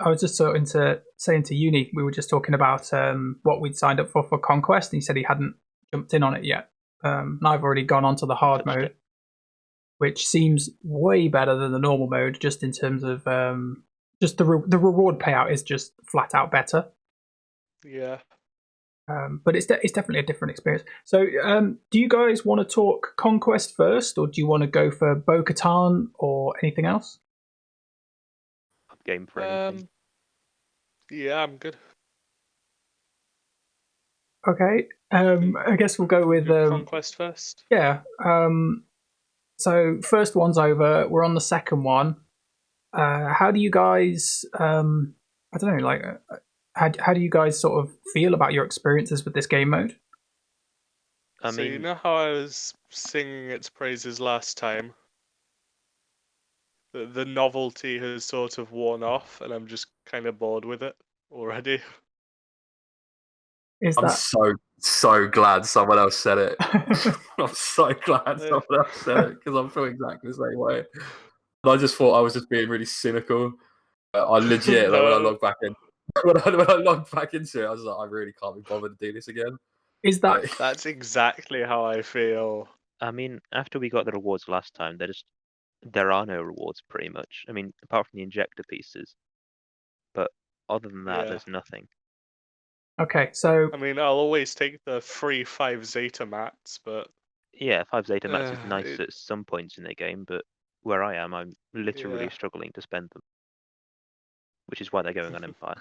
was just sort of saying to Uni, we were just talking about what we'd signed up for Conquest, and he said he hadn't jumped in on it yet. And I've already gone on to the hard mode, which seems way better than the normal mode, just in terms of just the reward payout is just flat out better. Yeah. But it's definitely a different experience. So, do you guys want to talk Conquest first, or do you want to go for Bo-Katan or anything else? Game for anything. Yeah, I'm good. Okay. I guess we'll go with Conquest first. Yeah. So first one's over. We're on the second one. How do you guys? I don't know. Like, how do you guys sort of feel about your experiences with this game mode? I mean, you know how I was singing its praises last time? The novelty has sort of worn off, and I'm just kind of bored with it already. I'm so glad someone else said it. I'm so glad someone else said it, because I'm feeling exactly the same way. And I just thought I was just being really cynical. I legit, like, when I logged back in, when I logged back into it, I was like, I really can't be bothered to do this again. Is that? That's exactly how I feel. I mean, after we got the rewards last time, there are no rewards pretty much. I mean, apart from the injector pieces. But other than that, there's nothing. Okay, so I mean, I'll always take the free 5 Zeta mats, but yeah, 5 Zeta mats is nice at some points in the game, but where I am, I'm literally struggling to spend them, which is why they're going on Empire.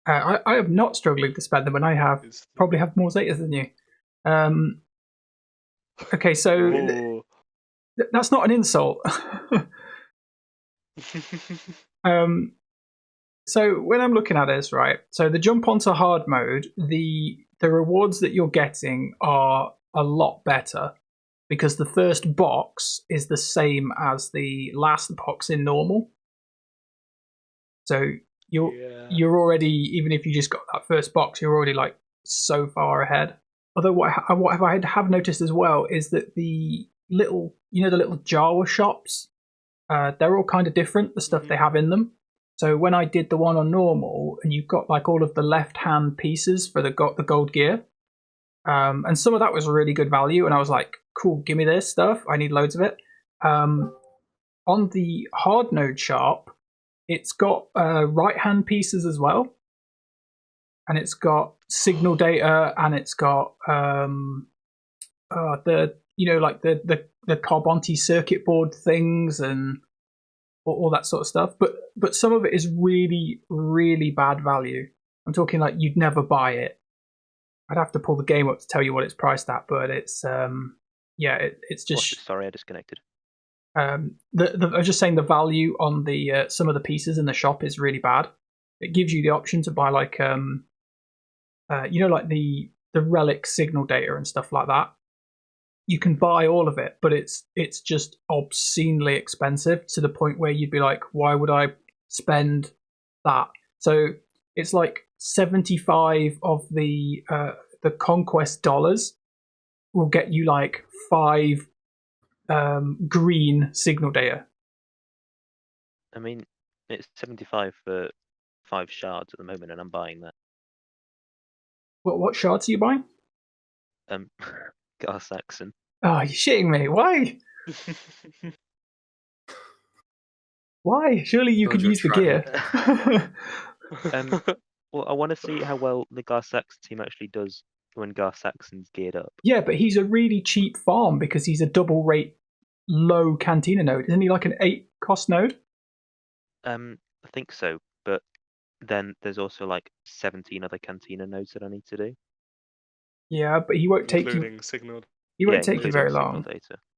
I am not struggling to spend them, and I probably have more Zetas than you. Okay, so that's not an insult. So when I'm looking at this, right, so the jump onto hard mode, the rewards that you're getting are a lot better, because the first box is the same as the last box in normal. So you're already, even if you just got that first box, you're already like so far ahead. Although what I have noticed as well is that the little Jawa shops, they're all kind of different, the stuff they have in them. So when I did the one on normal, and you've got like all of the left-hand pieces for the gold gear, and some of that was really good value, and I was like, cool, give me this stuff. I need loads of it. On the hard node shop, it's got right-hand pieces as well, and it's got signal data, and it's got the Carbonti circuit board things and all that sort of stuff. But some of it is really, really bad value. I'm talking like you'd never buy it. I'd have to pull the game up to tell you what it's priced at, but it's it's just. Sorry, I disconnected. I was just saying the value on the some of the pieces in the shop is really bad. It gives you the option to buy like like the relic signal data and stuff like that. You can buy all of it, but it's just obscenely expensive, to the point where you'd be like, why would I spend that? So it's like 75 of the Conquest dollars will get you like 5 green signal data. I mean, it's 75 for 5 shards at the moment, and I'm buying that. What shards are you buying? Gar Saxon. Oh, you're shitting me. Why? Why? Surely you could use the gear. Well, I want to see how well the Gar Saxon team actually does when Gar Saxon's geared up. Yeah, but he's a really cheap farm because he's a double rate low Cantina node. Isn't he like an 8 cost node? I think so, but then there's also like 17 other Cantina nodes that I need to do. Yeah, but he won't take you. Signal. He won't take you very long.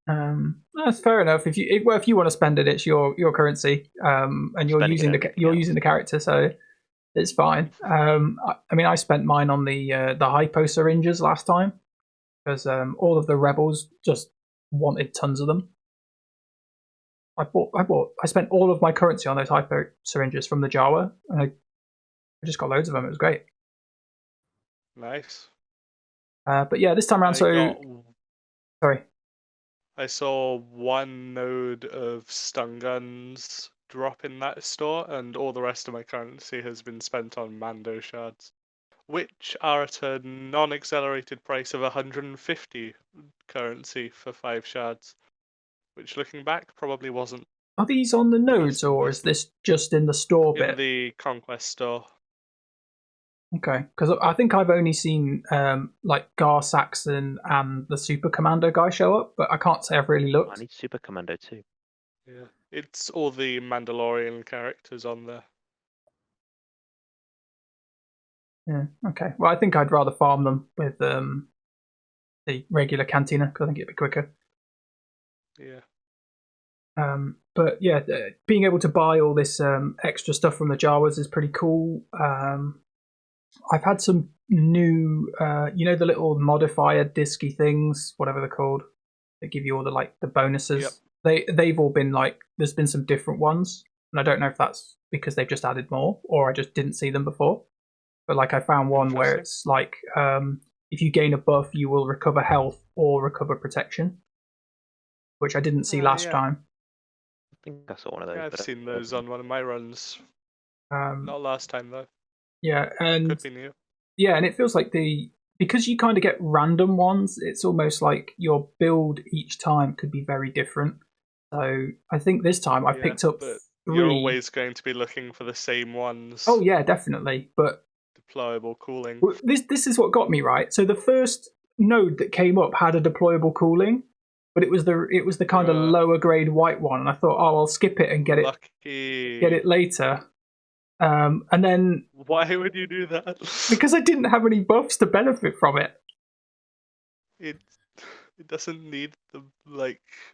That's fair enough. If you want to spend it, it's your currency, and you're using the character, so it's fine. I mean, I spent mine on the hypo syringes last time because all of the rebels just wanted tons of them. I spent all of my currency on those hypo syringes from the Jawa, and I just got loads of them. It was great. Nice. But yeah, this time around, sorry. I saw 1 node of stun guns drop in that store, and all the rest of my currency has been spent on Mando shards, which are at a non-accelerated price of 150 currency for 5 shards, which looking back probably wasn't. Are these on the nodes, or is this just in the store bit? In the Conquest store. Okay, because I think I've only seen like Gar Saxon and the Super Commando guy show up, but I can't say I've really looked. I need Super Commando too. Yeah, it's all the Mandalorian characters on there. Yeah, okay. Well, I think I'd rather farm them with the regular Cantina, because I think it'd be quicker. Yeah. But yeah, being able to buy all this extra stuff from the Jawas is pretty cool. I've had some new, the little modifier disky things, whatever they're called, that give you all the bonuses. Yep. They've all been there's been some different ones, and I don't know if that's because they've just added more or I just didn't see them before. But I found one where it's if you gain a buff, you will recover health or recover protection, which I didn't see last time. I think I saw one of those. Yeah, I've seen those on one of my runs. Not last time though. Yeah, and could be new. Yeah, and it feels like because you kind of get random ones, it's almost like your build each time could be very different. So I think this time I've picked up 3. You're always going to be looking for the same ones. Oh yeah, definitely. But deployable cooling. This is what got me right. So the first node that came up had a deployable cooling, but it was the kind of lower grade white one, and I thought, oh, I'll skip it and get it later. And then why would you do that? Because I didn't have any buffs to benefit from it. It doesn't need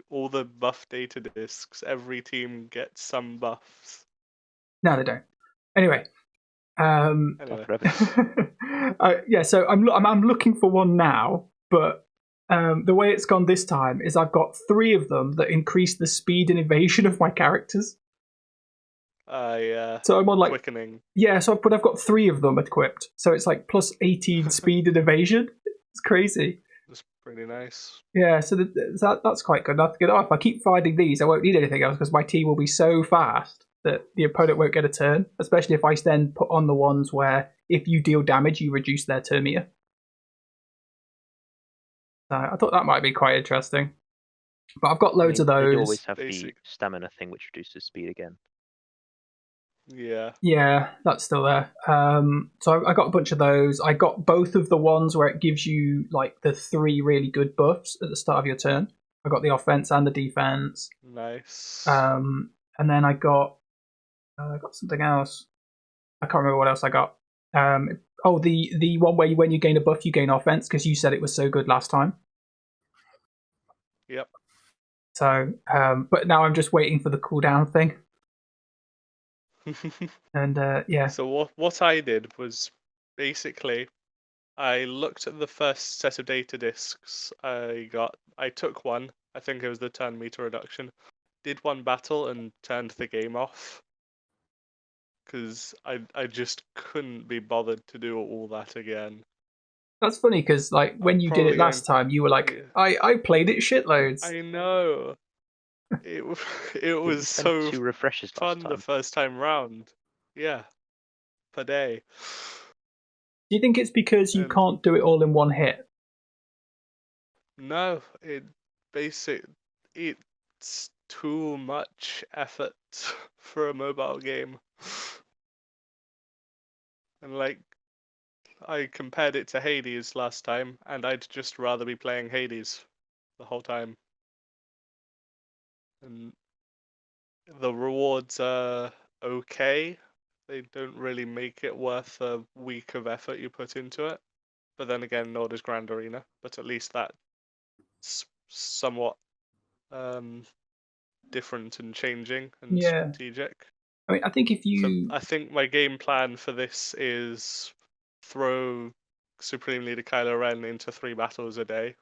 all the buff data discs. Every team gets some buffs. No, they don't. Anyway. Yeah, so I'm looking for one now, but the way it's gone this time is I've got 3 of them that increase the speed and evasion of my characters. Yeah. So I'm on quickening. Yeah, but I've got 3 of them equipped, so it's plus 18 speed and evasion. It's crazy. That's pretty nice. Yeah, so that's quite good. I'll have to get it off. If I keep finding these, I won't need anything else because my team will be so fast that the opponent won't get a turn. Especially if I then put on the ones where if you deal damage, you reduce their turn meter. I thought that might be quite interesting. But I've got loads of those. You always have the stamina thing, which reduces speed again. Yeah. Yeah, that's still there. So I got a bunch of those. I got both of the ones where it gives you the 3 really good buffs at the start of your turn. I got the offense and the defense. Nice. And then I got something else. I can't remember what else I got. The one where when you gain a buff, you gain offense because you said it was so good last time. Yep. So, but now I'm just waiting for the cooldown thing. And yeah. So what I did was basically I looked at the first set of data discs I got. I took one. I think it was the turn meter reduction. Did one battle and turned the game off because I just couldn't be bothered to do all that again. That's funny because when you did it last time, you were I played it shitloads. I know. It was so 2 refreshes fun the first time round. Yeah, per day. Do you think it's because you can't do it all in one hit? No, it's too much effort for a mobile game. And I compared it to Hades last time, and I'd just rather be playing Hades the whole time. And the rewards are okay. They don't really make it worth a week of effort you put into it. But then again, nor does Grand Arena. But at least that's somewhat different and changing and strategic. I mean, I think I think my game plan for this is throw Supreme Leader Kylo Ren into 3 battles a day.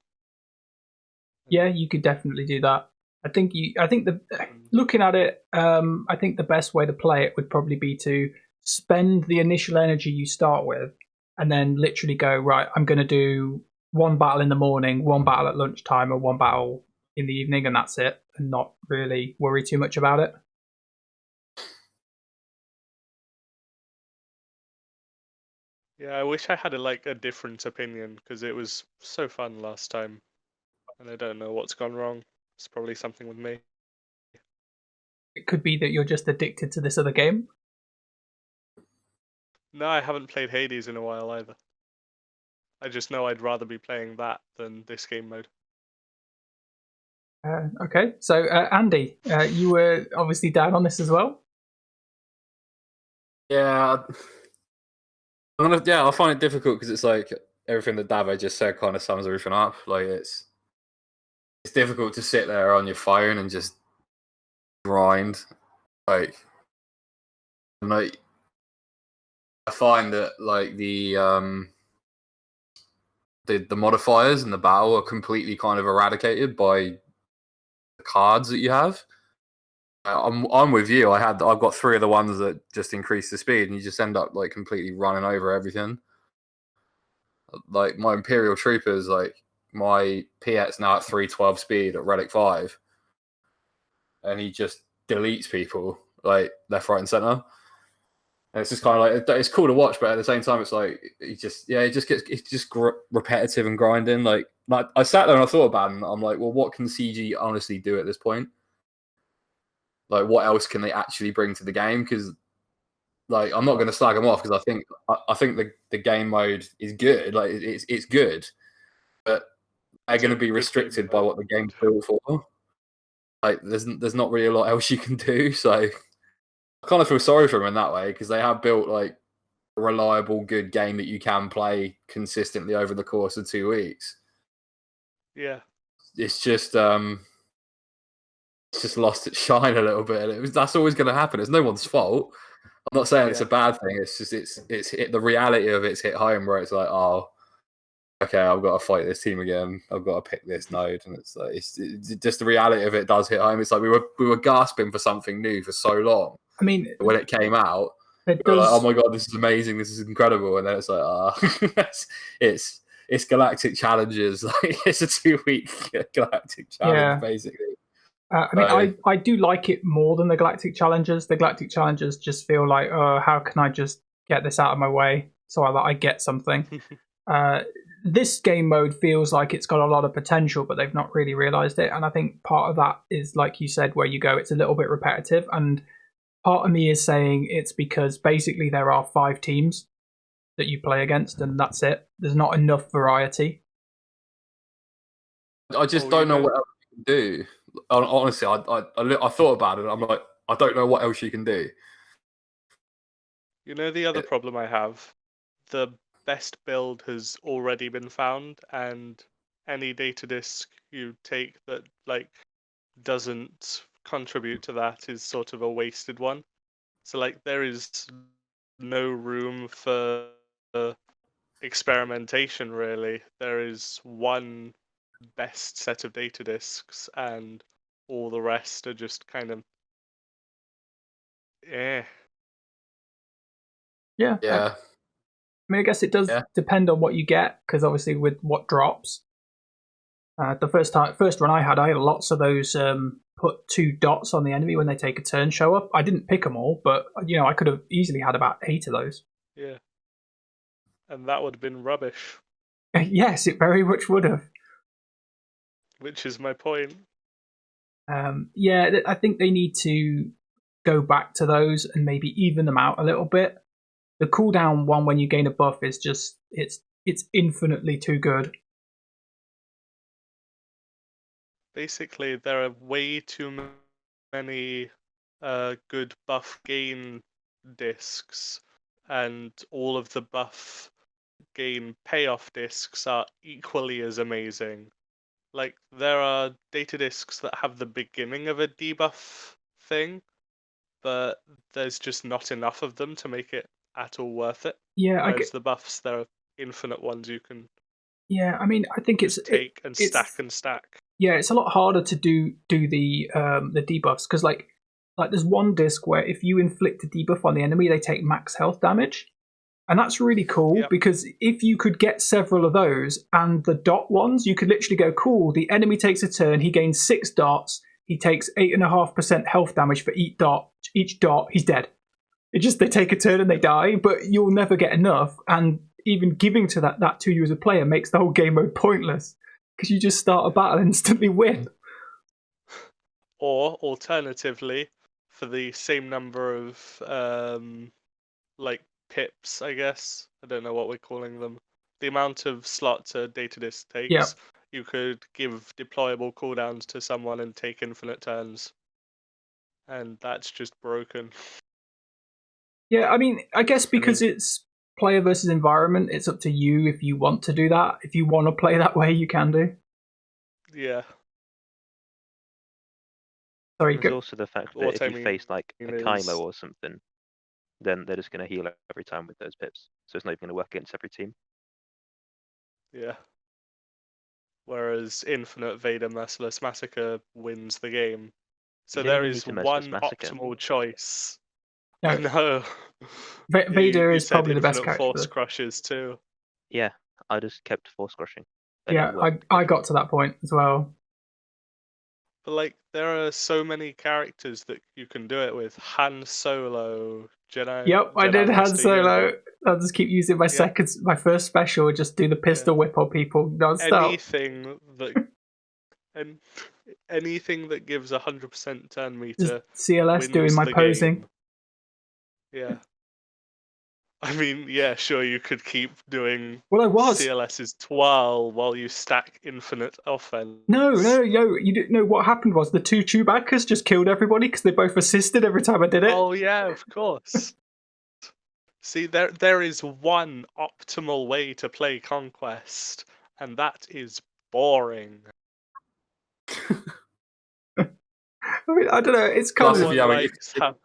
Yeah, you could definitely do that. Looking at it, I think the best way to play it would probably be to spend the initial energy you start with and then literally go, right, I'm going to do 1 battle in the morning, 1 battle at lunchtime, and 1 battle in the evening, and that's it, and not really worry too much about it. Yeah, I wish I had a different opinion because it was so fun last time, and I don't know what's gone wrong. It's probably something with me. It could be that you're just addicted to this other game. No, I haven't played Hades in a while either. I just know I'd rather be playing that than this game mode. Okay, so Andy, you were obviously down on this as well. Yeah, I find it difficult because it's like everything that Davvo just said kind of sums everything up. Like it's difficult to sit there on your phone and just grind. Like I find that like the modifiers in the battle are completely kind of eradicated by the cards that you have. I'm with you. I've got 3 of the ones that just increase the speed, and you just end up like completely running over everything. Like my Imperial Troopers, like my Piet's now at 312 speed at Relic 5, and he just deletes people like left, right, and center. And it's just kind of like it's cool to watch, but at the same time, it's like it's just repetitive and grinding. Like I sat there and I thought about it, and I'm like, well, what can CG honestly do at this point? Like, what else can they actually bring to the game? Because like I'm not going to slag them off because I think the game mode is good. Like it's good, but they're going to be restricted by what the game's built for. Like there's not really a lot else you can do. So I kind of feel sorry for them in that way because they have built like a reliable, good game that you can play consistently over the course of 2 weeks. Yeah, it's just lost its shine a little bit. That's always going to happen. It's no one's fault. I'm not saying it's a bad thing. It's just it's hit the reality of it's hit home where it's like, oh, okay, I've got to fight this team again. I've got to pick this node, and it's like it's just the reality of it does hit home. It's like we were gasping for something new for so long. I mean, when it came out, we were like, oh my god, this is amazing, this is incredible, and then it's like, it's Galactic Challenges. Like it's a 2-week Galactic Challenge, basically. I mean, I do like it more than the Galactic Challenges. The Galactic Challenges just feel like, oh, how can I just get this out of my way so I get something? This game mode feels like it's got a lot of potential, but they've not really realised it. And I think part of that is, like you said, where you go, it's a little bit repetitive. And part of me is saying it's because basically there are 5 teams that you play against, and that's it. There's not enough variety. I just don't know what else you can do. Honestly, I thought about it. I'm like, I don't know what else you can do. You know the other problem I have? The best build has already been found, and any data disk you take that doesn't contribute to that is sort of a wasted one. So there is no room for experimentation really. There is one best set of data disks, and all the rest are just kind of Yeah. Yeah. I mean, I guess it does depend on what you get, because obviously with what drops. The first run I had lots of those put 2 dots on the enemy when they take a turn show up. I didn't pick them all, but I could have easily had about 8 of those. Yeah. And that would have been rubbish. Yes, it very much would have. Which is my point. I think they need to go back to those and maybe even them out a little bit. The cooldown one when you gain a buff is just it's infinitely too good. Basically, there are way too many good buff gain discs, and all of the buff gain payoff discs are equally as amazing. There are data discs that have the beginning of a debuff thing, but there's just not enough of them to make it at all worth it. Yeah, Whereas the buffs, there are infinite ones you can. Yeah, I mean, I think it's take and stack and stack. Yeah, it's a lot harder to do the debuffs because like there's one disc where if you inflict a debuff on the enemy, they take max health damage. And that's really cool because if you could get several of those and the dot ones, you could literally go, cool, the enemy takes a turn, he gains 6 dots, he takes 8.5% health damage for each dot, he's dead. It just they take a turn and they die, but you'll never get enough. And even giving to that to you as a player makes the whole game mode pointless because you just start a battle and instantly win. Or alternatively, for the same number of like pips, I guess. I don't know what we're calling them. The amount of slots a data disk takes, Yeah. you could give deployable cooldowns to someone and take infinite turns. And that's just broken. Yeah, I mean, I guess because it's player versus environment, it's up to you if you want to do that. If you want to play that way, you can do. Yeah. Sorry, There's also the fact that What if I you mean face like a is- Kylo or something, then they're just going to heal every time with those pips. So it's not even going to work against every team. Yeah. Whereas Infinite Vader Merciless Massacre wins the game. So You don't there even is need to Merciless one Massacre. optimal choice. No. I know. Vader You is said probably the best Infinite character. Force Crushes too. Yeah, I just kept force crushing. And Yeah, it worked I got to that point as well. But like, there are so many characters that you can do it with. Han Solo, Jedi. Yep, I Jedi did Han Master Solo. Yoda. I'll just keep using my my first special, just do the pistol whip on people non-stop. Anything that and anything that gives 100% turn Just meter CLS wins doing my the posing. game. Yeah. I mean, yeah, sure, you could keep doing Well, I was. CLS's twirl while you stack infinite offense. No, you didn't know what happened was the two Chewbaccas just killed everybody because they both assisted every time I did it. Oh yeah, of course. See, there is one optimal way to play Conquest, and that is boring. I mean, I don't know. It's kind Plus, of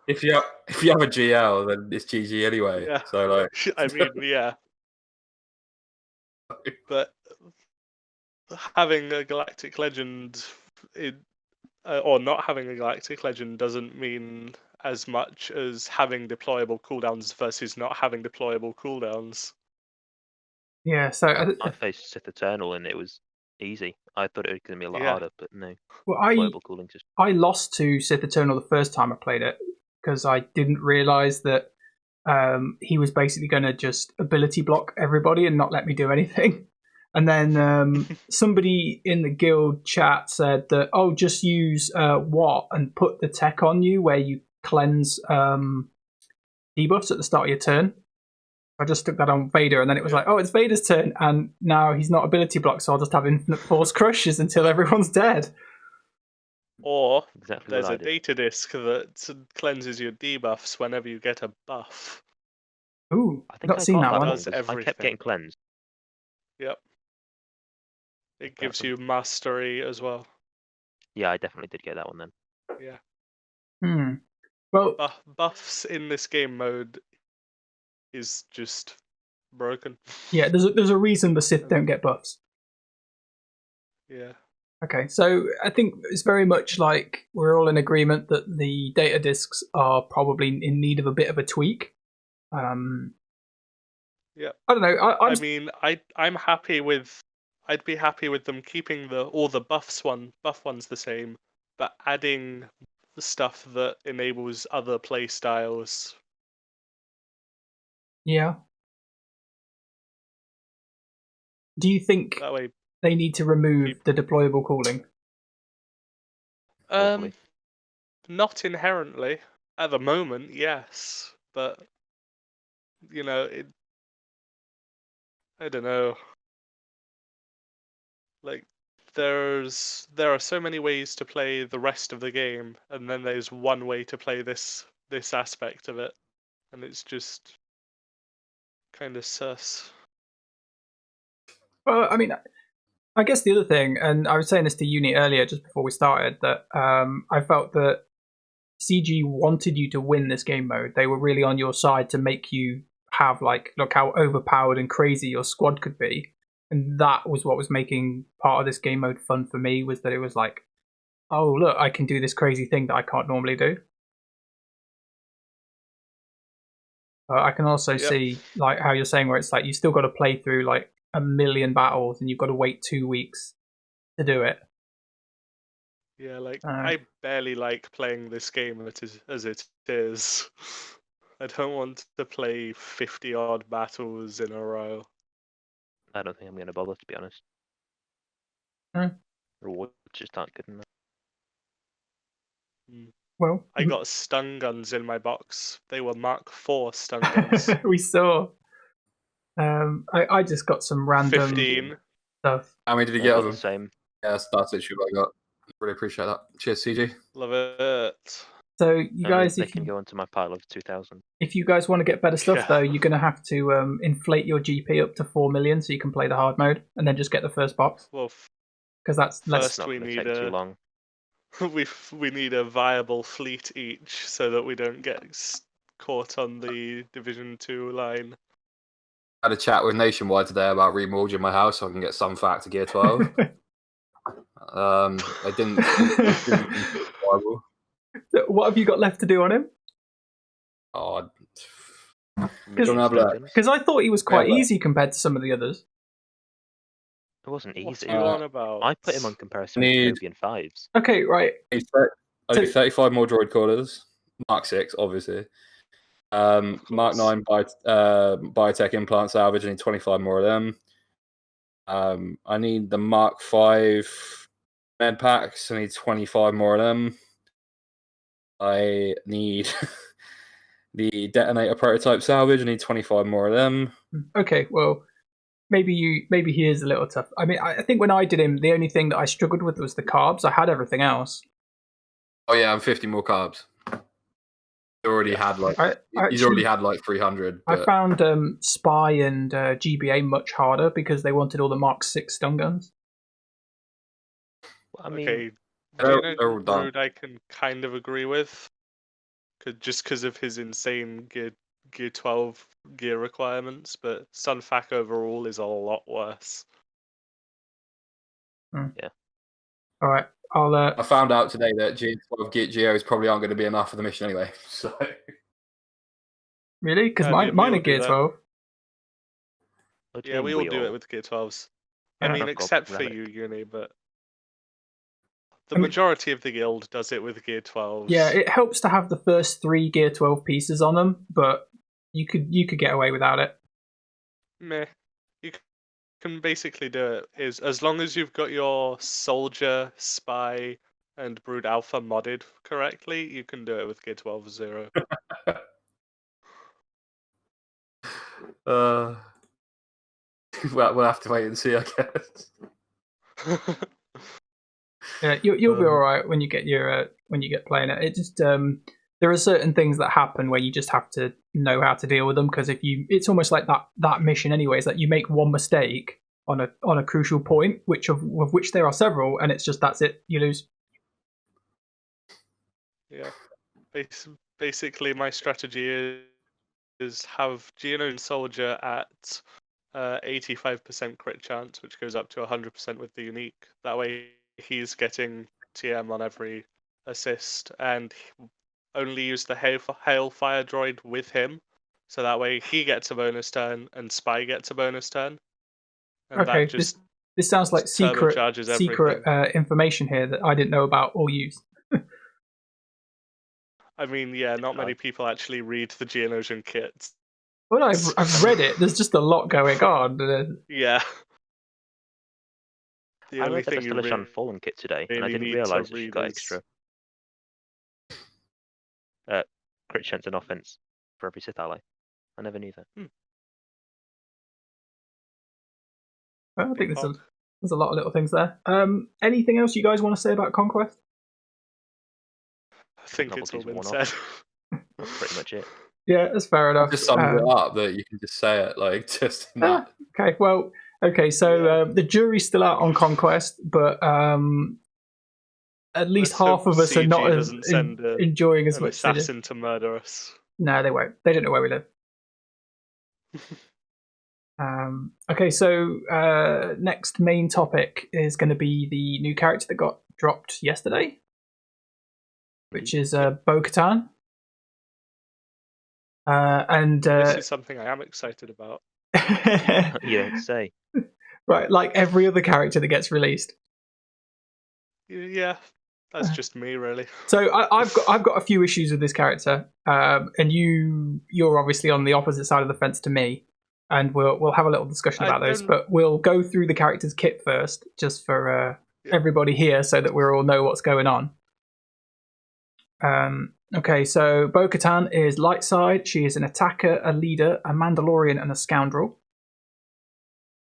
if you have a GL, then it's GG anyway. Yeah. So like, I mean, yeah. But having a Galactic Legend, or not having a Galactic Legend, doesn't mean as much as having deployable cooldowns versus not having deployable cooldowns. yeah. So I faced Sith Eternal and it was easy. I thought it was going to be a lot Yeah. harder, but no. well, Deployable cooling system. I lost to Sith Eternal the first time I played it because I didn't realize that he was basically going to just ability block everybody and not let me do anything. And then somebody in the guild chat said that, oh, just use what and put the tech on you where you cleanse debuffs at the start of your turn. I just took that on Vader, and then it was like, oh, it's Vader's turn, and now he's not ability blocked, so I'll just have infinite force crushes until everyone's dead. Or Exactly there's what I a did. data disk that cleanses your debuffs whenever you get a buff. Ooh, I think not I seen got that one. Does because I kept everything. getting cleansed. Yep. It gives them. you mastery as well. Yeah, I definitely did get that one then. Yeah. Well, Buffs in this game mode is just broken. yeah, there's a reason the Sith don't get buffs. Yeah. Okay, so I think it's very much like we're all in agreement that the data disks are probably in need of a bit of a tweak. Yeah. I don't know. I mean, I'm happy with. I'd be happy with them keeping all the buff ones the same, but adding the stuff that enables other play styles. Yeah. Do you think That way, they need to remove the deployable cooling? Hopefully. Not inherently. At the moment, yes, but you know, I don't know. Like, there are so many ways to play the rest of the game, and then there's one way to play this aspect of it, and it's just kind of sus. Well, I mean, I guess the other thing, and I was saying this to Uni earlier just before we started, that I felt that CG wanted you to win this game mode. They were really on your side to make you have, like, look how overpowered and crazy your squad could be. And that was what was making part of this game mode fun for me, was that it was like, oh, look, I can do this crazy thing that I can't normally do. I can also see, like, how you're saying, where it's like you still got to play through like 1 million battles and you've got to wait 2 weeks to do it. Yeah, like I barely like playing this game as it is. I don't want to play 50 odd battles in a row. I don't think I'm going to bother, to be honest. Hmm. Rewards just aren't good enough. Well, I got stun guns in my box. They were Mark 4 stun guns. we saw. I just got some random 15. stuff. How many did you I get got of the them? same. Yeah, that's literally what I got. Really appreciate that. Cheers, CG. Love it. So you guys, They can go onto my pile of 2,000. if you guys want to get better stuff, Yeah. though, you're going to have to inflate your GP up to 4 million so you can play the hard mode, and then just get the first box Well, because that's less. First It's not we going to need take too long. we need a viable fleet each so that we don't get caught on the Division 2 line. I had a chat with Nationwide today about remortgaging my house so I can get some fact to Gear 12. I didn't think it was viable. What have you got left to do on him? Oh, Million have that. tokens. Because I thought he was quite Yeah, but- easy compared to some of the others. It wasn't What easy. are you on about? I put him on comparison Need- with Kenobian 5s. Okay, right. I need 35 more droid callers. Mark 6, obviously. Mark course. 9 biotech implant salvage. I need 25 more of them. I need the Mark 5 med packs. I need 25 more of them. I need the detonator prototype salvage. I need 25 more of them. Okay, well, maybe he is a little tough. I mean, I think when I did him, the only thing that I struggled with was the carbs. I had everything else. Oh yeah, I'm 50 more carbs. He's already had like he's already had like 300. I But... found Spy and GBA much harder because they wanted all the Mark 6 stun guns. I mean, Okay, They're all done. Rude I can kind of agree with. Just because of his insane gear 12 gear requirements, but Sunfac overall is a lot worse. Yeah. All right, I found out today that G12 Geos probably aren't going to be enough for the mission anyway. So really? Because Yeah, mine we are all do Gear that. 12. what do you Yeah, mean we all do it with gear 12s. I Yeah. mean, I've got except for Remnant. you, Uni, but the I mean- majority of the guild does it with gear 12s. Yeah, it helps to have the first 3 Gear 12 pieces on them, but you could get away without it. Meh. You can basically do it is as long as you've got your soldier, spy, and brood alpha modded correctly, you can do it with gear 12-0. we'll have to wait and see, I guess. Yeah, you'll be all right when you get playing it. It just there are certain things that happen where you just have to know how to deal with them because it's almost like that mission anyway. Is that you make one mistake on a crucial point, of which there are several, and it's just that's it, you lose. Yeah. Basically, my strategy is have Geonode Soldier at 85% crit chance, which goes up to 100% with the unique. That way, he's getting TM on every assist, and only use the Hailfire droid with him. So that way, he gets a bonus turn, and Spy gets a bonus turn. And Okay, that just this sounds like secret turbocharges everything. information here that I didn't know about or use. I mean, yeah, not many people actually read the Geonosian kits. Well, I've read it. There's just a lot going on. Yeah. The I only read the thing you Distillation Fallen kit today, and I really didn't need to realise that she read got is- extra crit chance and offense for every Sith ally. I never knew that. Well, I think there's a lot of little things there. Anything else you guys want to say about Conquest? I think it's all Novelty's been worn said. That's pretty much it. Yeah, that's fair enough. Just sums it up that you can just say it like just in that. Okay, well, so the jury's still out on Conquest, but at least Let's half hope of us are not CG as doesn't send enjoying as An much as they do. assassin to murder us. No, they won't. They don't know where we live. Okay, so next main topic is going to be the new character that got dropped yesterday, which is Bo-Katan. And This is something I am excited about. You don't say. right, like every other character that gets released. Yeah, That's just me, really. So I've got a few issues with this character, and you're obviously on the opposite side of the fence to me, and we'll have a little discussion about those. But we'll go through the character's kit first, just for everybody here, so that we all know what's going on. Okay, so Bo-Katan is light side. She is an attacker, a leader, a Mandalorian, and a scoundrel.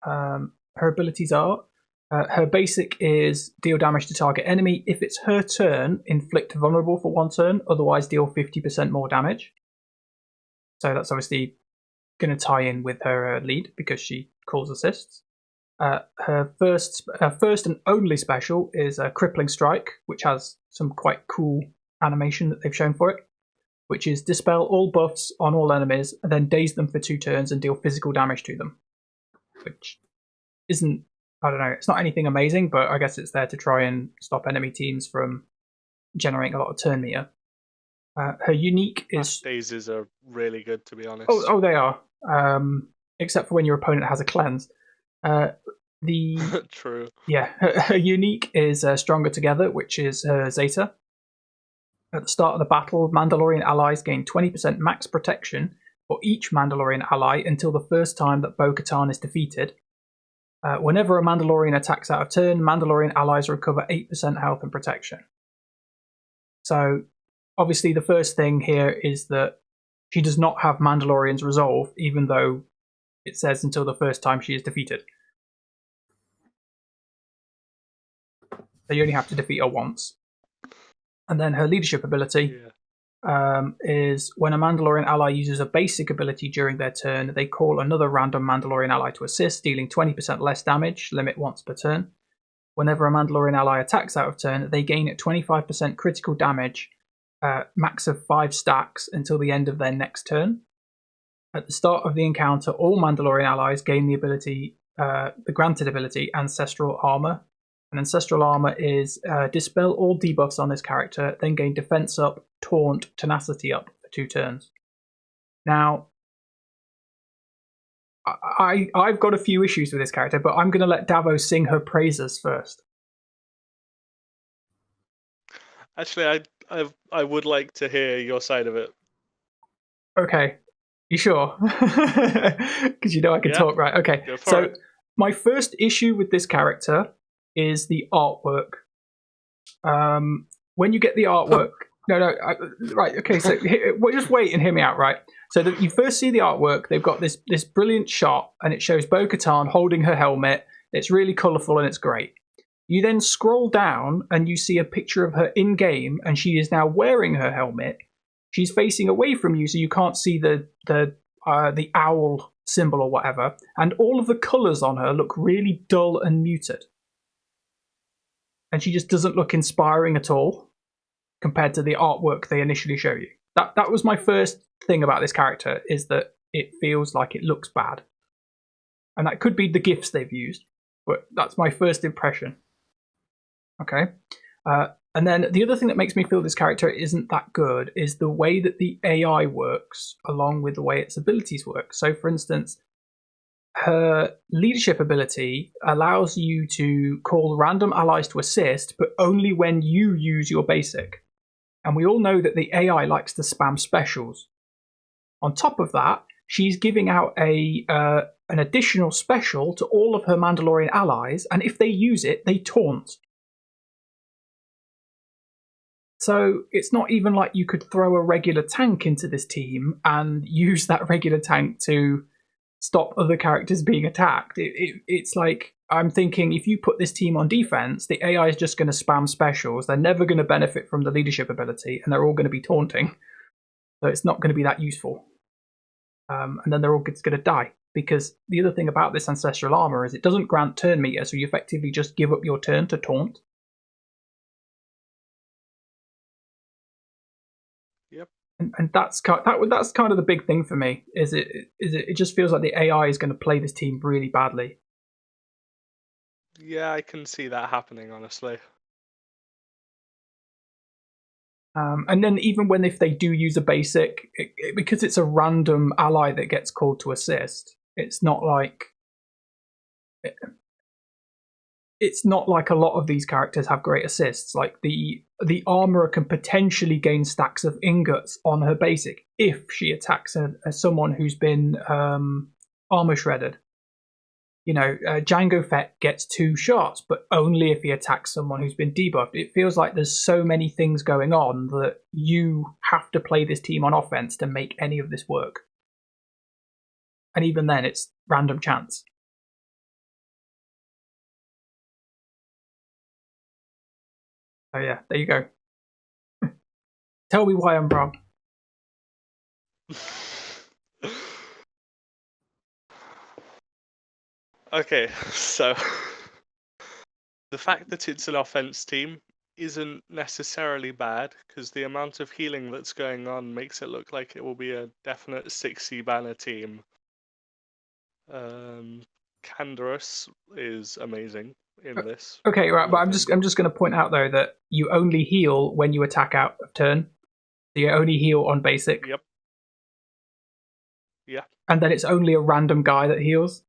Her abilities are. Her basic is deal damage to target enemy. If it's her turn, inflict vulnerable for 1 turn, otherwise deal 50% more damage. So that's obviously going to tie in with her lead because she calls assists. Her first and only special is a crippling strike, which has some quite cool animation that they've shown for it, which is dispel all buffs on all enemies and then daze them for 2 turns and deal physical damage to them, which isn't, I don't know, it's not anything amazing, but I guess it's there to try and stop enemy teams from generating a lot of turn meter. Her unique is... Dazes are really good, to be honest. Oh, they are. Except for when your opponent has a cleanse. True. Yeah, her unique is Stronger Together, which is her Zeta. At the start of the battle, Mandalorian allies gain 20% max protection for each Mandalorian ally until the first time that Bo-Katan is defeated. Whenever a Mandalorian attacks out of turn, Mandalorian allies recover 8% health and protection. So, obviously the first thing here is that she does not have Mandalorian's resolve, even though it says until the first time she is defeated. So you only have to defeat her once. And then her leadership ability is when a Mandalorian ally uses a basic ability during their turn, they call another random Mandalorian ally to assist, dealing 20% less damage, limit once per turn. Whenever a Mandalorian ally attacks out of turn, they gain 25% critical damage, max of 5 stacks until the end of their next turn. At the start of the encounter, all Mandalorian allies gain the ability, the granted ability, Ancestral Armor. And Ancestral Armor is dispel all debuffs on this character, then gain Defense up, Taunt, Tenacity up for 2 turns. Now, I've got a few issues with this character, but I'm going to let Davvo sing her praises first. Actually, I would like to hear your side of it. Okay. You sure? Because you know I can talk, right? Okay. So my first issue with this character is the artwork. When you get the artwork, right? Okay, so just wait and hear me out, right? So that you first see the artwork, they've got this brilliant shot, and it shows Bo-Katan holding her helmet. It's really colourful and it's great. You then scroll down and you see a picture of her in game, and she is now wearing her helmet. She's facing away from you, so you can't see the owl symbol or whatever, and all of the colours on her look really dull and muted. And she just doesn't look inspiring at all compared to the artwork they initially show you. That was my first thing about this character, is that it feels like it looks bad. And that could be the GIFs they've used, but that's my first impression. Okay. And then the other thing that makes me feel this character isn't that good is the way that the AI works along with the way its abilities work. So, for instance, her leadership ability allows you to call random allies to assist, but only when you use your basic. And we all know that the AI likes to spam specials. On top of that, she's giving out an additional special to all of her Mandalorian allies, and if they use it, they taunt. So it's not even like you could throw a regular tank into this team and use that regular tank to stop other characters being attacked. It's like, I'm thinking, if you put this team on defense, the AI is just going to spam specials. They're never going to benefit from the leadership ability, and they're all going to be taunting. So it's not going to be that useful. And then they're all going to die. Because the other thing about this Ancestral Armor is it doesn't grant turn meter, so you effectively just give up your turn to taunt. Yep. And that's kind of the big thing for me. It just feels like the AI is going to play this team really badly. Yeah, I can see that happening, honestly. And then even if they do use a basic, because it's a random ally that gets called to assist, it's not like it's not like a lot of these characters have great assists. Like the armorer can potentially gain stacks of ingots on her basic if she attacks someone who's been armor shredded. You know, Jango Fett gets 2 shots, but only if he attacks someone who's been debuffed. It feels like there's so many things going on that you have to play this team on offense to make any of this work. And even then, it's random chance. Oh yeah, there you go. Tell me why I'm wrong. Okay, so the fact that it's an offense team isn't necessarily bad, because the amount of healing that's going on makes it look like it will be a definite 6C banner team. Canderous is amazing in this. Okay, right, but I'm just going to point out though that you only heal when you attack out of turn. So you only heal on basic. Yep. Yeah. And then it's only a random guy that heals.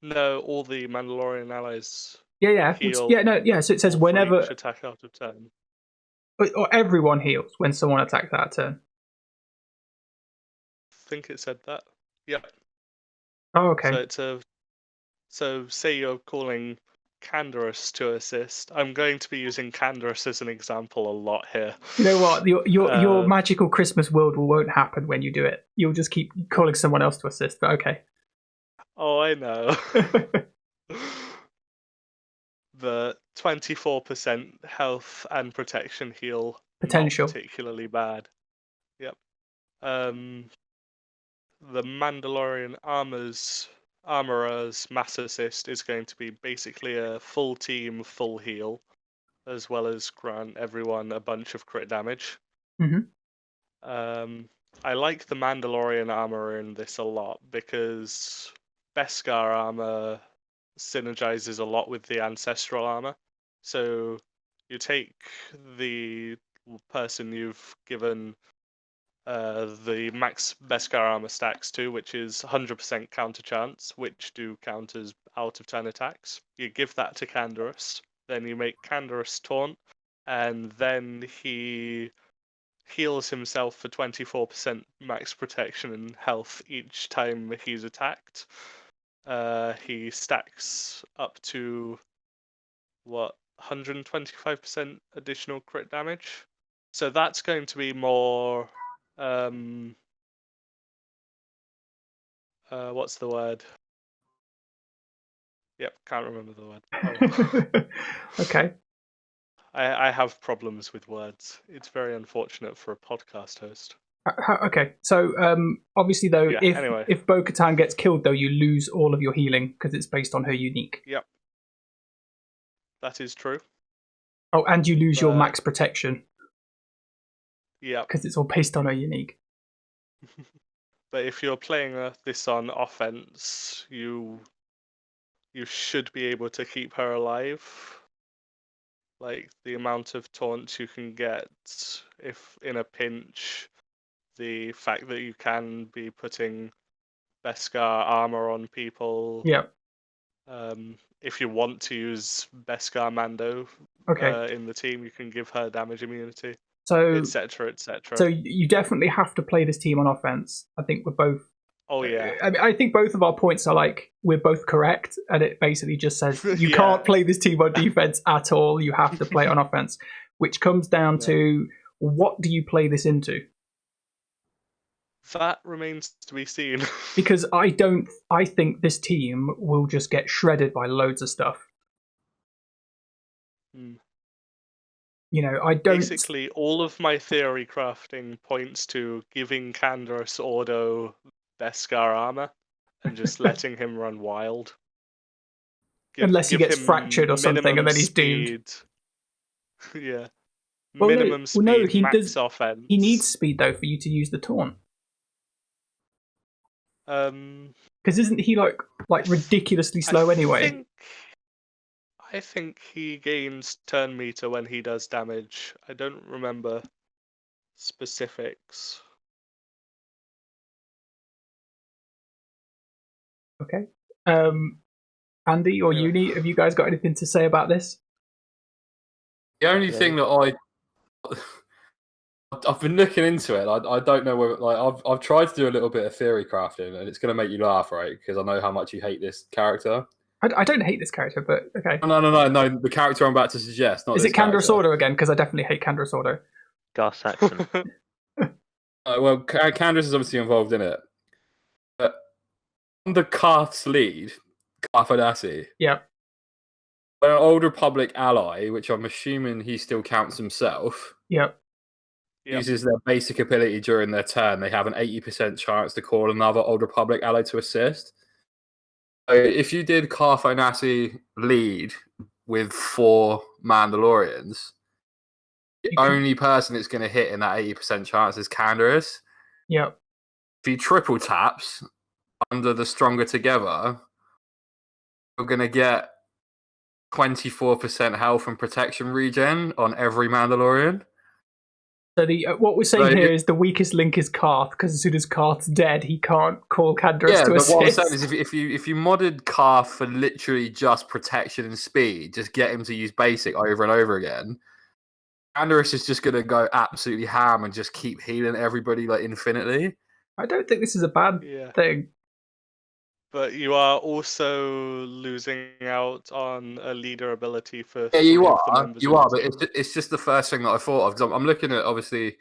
No, all the Mandalorian allies. Yeah. So it says whenever each attack out of turn. Or everyone heals when someone attacks out of turn. I think it said that. Yep. Oh, okay. So say you're calling Canderous to assist. I'm going to be using Canderous as an example a lot here. You know what? Your magical Christmas world won't happen when you do it. You'll just keep calling someone else to assist, but okay. Oh, I know. The 24% health and protection heal. Potential. Not particularly bad. Yep. The Mandalorian Armorer's Mass Assist is going to be basically a full team, full heal, as well as grant everyone a bunch of crit damage. Mm-hmm. I like the Mandalorian Armorer in this a lot because Beskar armor synergizes a lot with the ancestral armor. So you take the person you've given the max Beskar armor stacks to, which is 100% counter chance, which do count as out of turn attacks. You give that to Canderous, then you make Canderous taunt, and then he heals himself for 24% max protection and health each time he's attacked. He stacks up to 125% additional crit damage. So that's going to be more what's the word? Yep, can't remember the word. Oh. Okay. I have problems with words. It's very unfortunate for a podcast host. Okay, so obviously though, Yeah, if Bo-Katan gets killed though, you lose all of your healing because it's based on her unique. Yep, that is true. Oh, and you lose your max protection. Yeah, because it's all based on her unique. But if you're playing this on offense, you should be able to keep her alive. Like the amount of taunts you can get if in a pinch, the fact that you can be putting Beskar armor on people. Yeah. If you want to use Beskar Mando in the team, you can give her damage immunity. So, etc., etc. So you definitely have to play this team on offense. I think we're both. Oh yeah. I think both of our points are like we're both correct, and it basically just says you can't play this team on defense at all. You have to play it on offense, which comes down to what do you play this into? That remains to be seen. Because I think this team will just get shredded by loads of stuff. You know, I don't. Basically, all of my theory crafting points to giving Canderous Ordo Beskar armor and just letting him run wild. Unless he gets fractured or something, and then he's doomed. Yeah. Well, minimum speed, max offense. He needs speed though for you to use the taunt. Because isn't he like ridiculously slow anyway? I think he gains turn meter when he does damage. I don't remember specifics. Okay. And Andy or Uni, have you guys got anything to say about this? The only thing that I've been looking into it. I don't know whether I've tried to do a little bit of theory crafting, and it's going to make you laugh, right? Because I know how much you hate this character. I don't hate this character, but okay. No. The character I'm about to suggest. Not Is it Candor Sordo again? Because I definitely hate Candor Sordo. Gar Saxon. Well, Candace is obviously involved in it. But under Karth's lead, Karth. Yeah. An Old Republic ally, which I'm assuming he still counts himself. Yep. Uses their basic ability during their turn. They have an 80% chance to call another Old Republic ally to assist. So if you did Karth lead with 4 Mandalorians, the only person that's going to hit in that 80% chance is Candace. Yep. If he triple taps under the Stronger Together, you're going to get 24% health and protection regen on every Mandalorian. So what we're saying here is the weakest link is Karth, because as soon as Karth's dead, he can't call Candace to assist. What I'm saying is if you modded Karth for literally just protection and speed, just get him to use basic over and over again, Candace is just going to go absolutely ham and just keep healing everybody like infinitely. I don't think this is a bad thing. But you are also losing out on a leader ability for... Yeah, you are, but it's just the first thing that I thought of, because I'm looking at, obviously,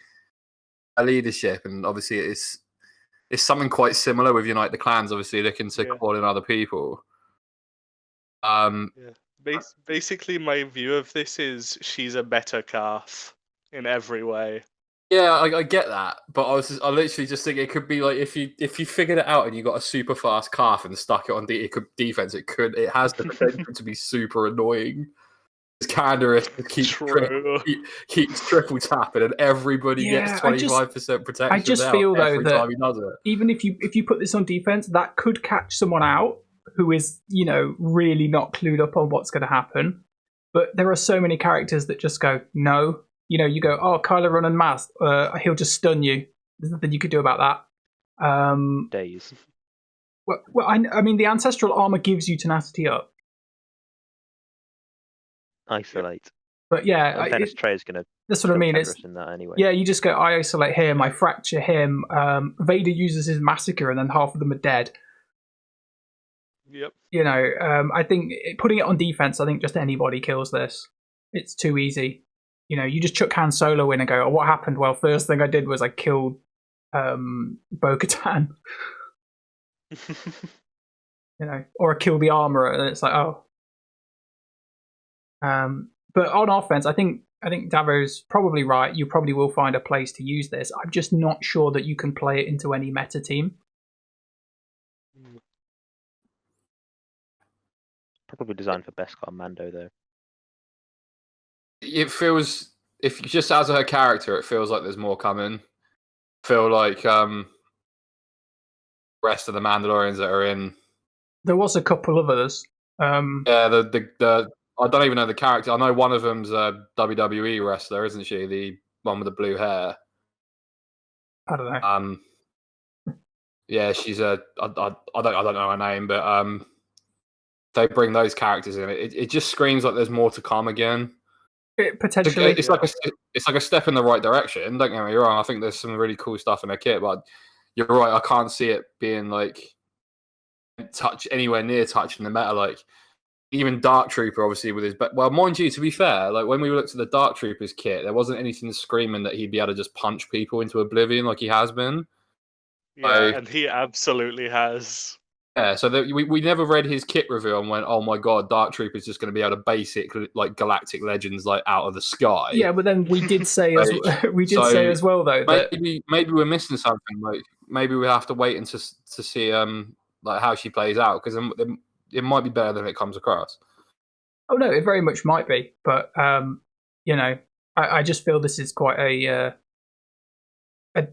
a leadership, and obviously it's something quite similar with Unite the Clans, obviously, looking to call in other people. Basically, my view of this is she's a better Karth in every way. Yeah, I get that, but I literally just think it could be like if you figured it out and you got a super fast Karth and stuck it on defense, it has the potential to be super annoying. Candace keeps triple tapping, and everybody gets 25% protection. I just feel though every time he does it. Even if you put this on defense, that could catch someone out who is really not clued up on what's going to happen. But there are so many characters that just go no. You go, oh, Kylo Ren unmasked. He'll just stun you. There's nothing you could do about that. Days. Well, I mean, the ancestral armor gives you tenacity up. Isolate. But yeah, Trey is going to. That's what I mean. It's in that anyway. Yeah, you just go, I isolate him, I fracture him. Vader uses his massacre, and then half of them are dead. Yep. I think putting it on defense, I think just anybody kills this. It's too easy. You just chuck Han Solo in and go, oh, what happened? Well, first thing I did was I killed Bo-Katan. Or I killed the armorer, and it's like, oh. But on offense, I think Davvo's probably right. You probably will find a place to use this. I'm just not sure that you can play it into any meta team. Probably designed for Beskar and Mando, though. It feels, if just as her character, it feels like there's more coming. I feel like the rest of the Mandalorians that are in. There was a couple of others. The I don't even know the character. I know one of them's a WWE wrestler, isn't she? The one with the blue hair. I don't know. Yeah, she's I don't know her name, but they bring those characters in. It just screams like there's more to come again. Potentially, it's like a step in the right direction. Don't get me wrong. I think there's some really cool stuff in her kit, but you're right. I can't see it being like anywhere near touching the meta. Like even Dark Trooper, obviously with his. But well, mind you, to be fair, like when we looked at the Dark Trooper's kit, there wasn't anything screaming that he'd be able to just punch people into oblivion like he has been. Yeah, and he absolutely has. Yeah, so we never read his kit reveal and went, oh my god, Dark Trooper's just going to be able to basic like galactic legends like out of the sky. Yeah, but then we did say say as well though that maybe we're missing something. Like maybe we have to wait and to see like how she plays out, because it might be better than it comes across. Oh no, it very much might be, but I just feel this is quite a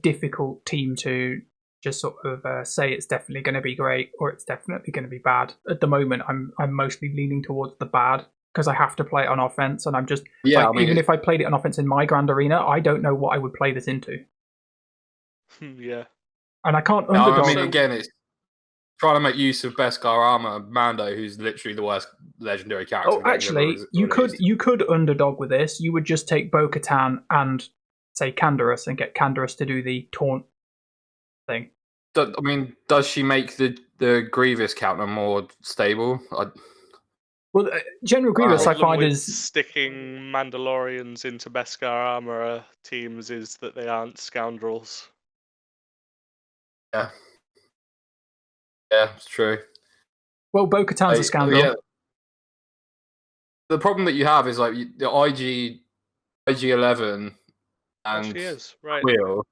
difficult team to just sort of say it's definitely going to be great or it's definitely going to be bad. At the moment, I'm mostly leaning towards the bad because I have to play it on offense, and I'm just even if I played it on offense in my Grand Arena, I don't know what I would play this into. Yeah, and I can't. I mean, again, trying to make use of Beskar armor, Mando, who's literally the worst legendary character. Oh, actually, you could underdog with this. You would just take Bo-Katan and say Canderous and get Canderous to do the taunt thing. I mean, does she make the Grievous counter more stable? Well, General Grievous, I find, with is sticking Mandalorians into Beskar armor teams is that they aren't scoundrels. Yeah, it's true. Well, Bo-Katan's a scoundrel. Yeah. The problem that you have is like the IG-11 and she is, right. Quill,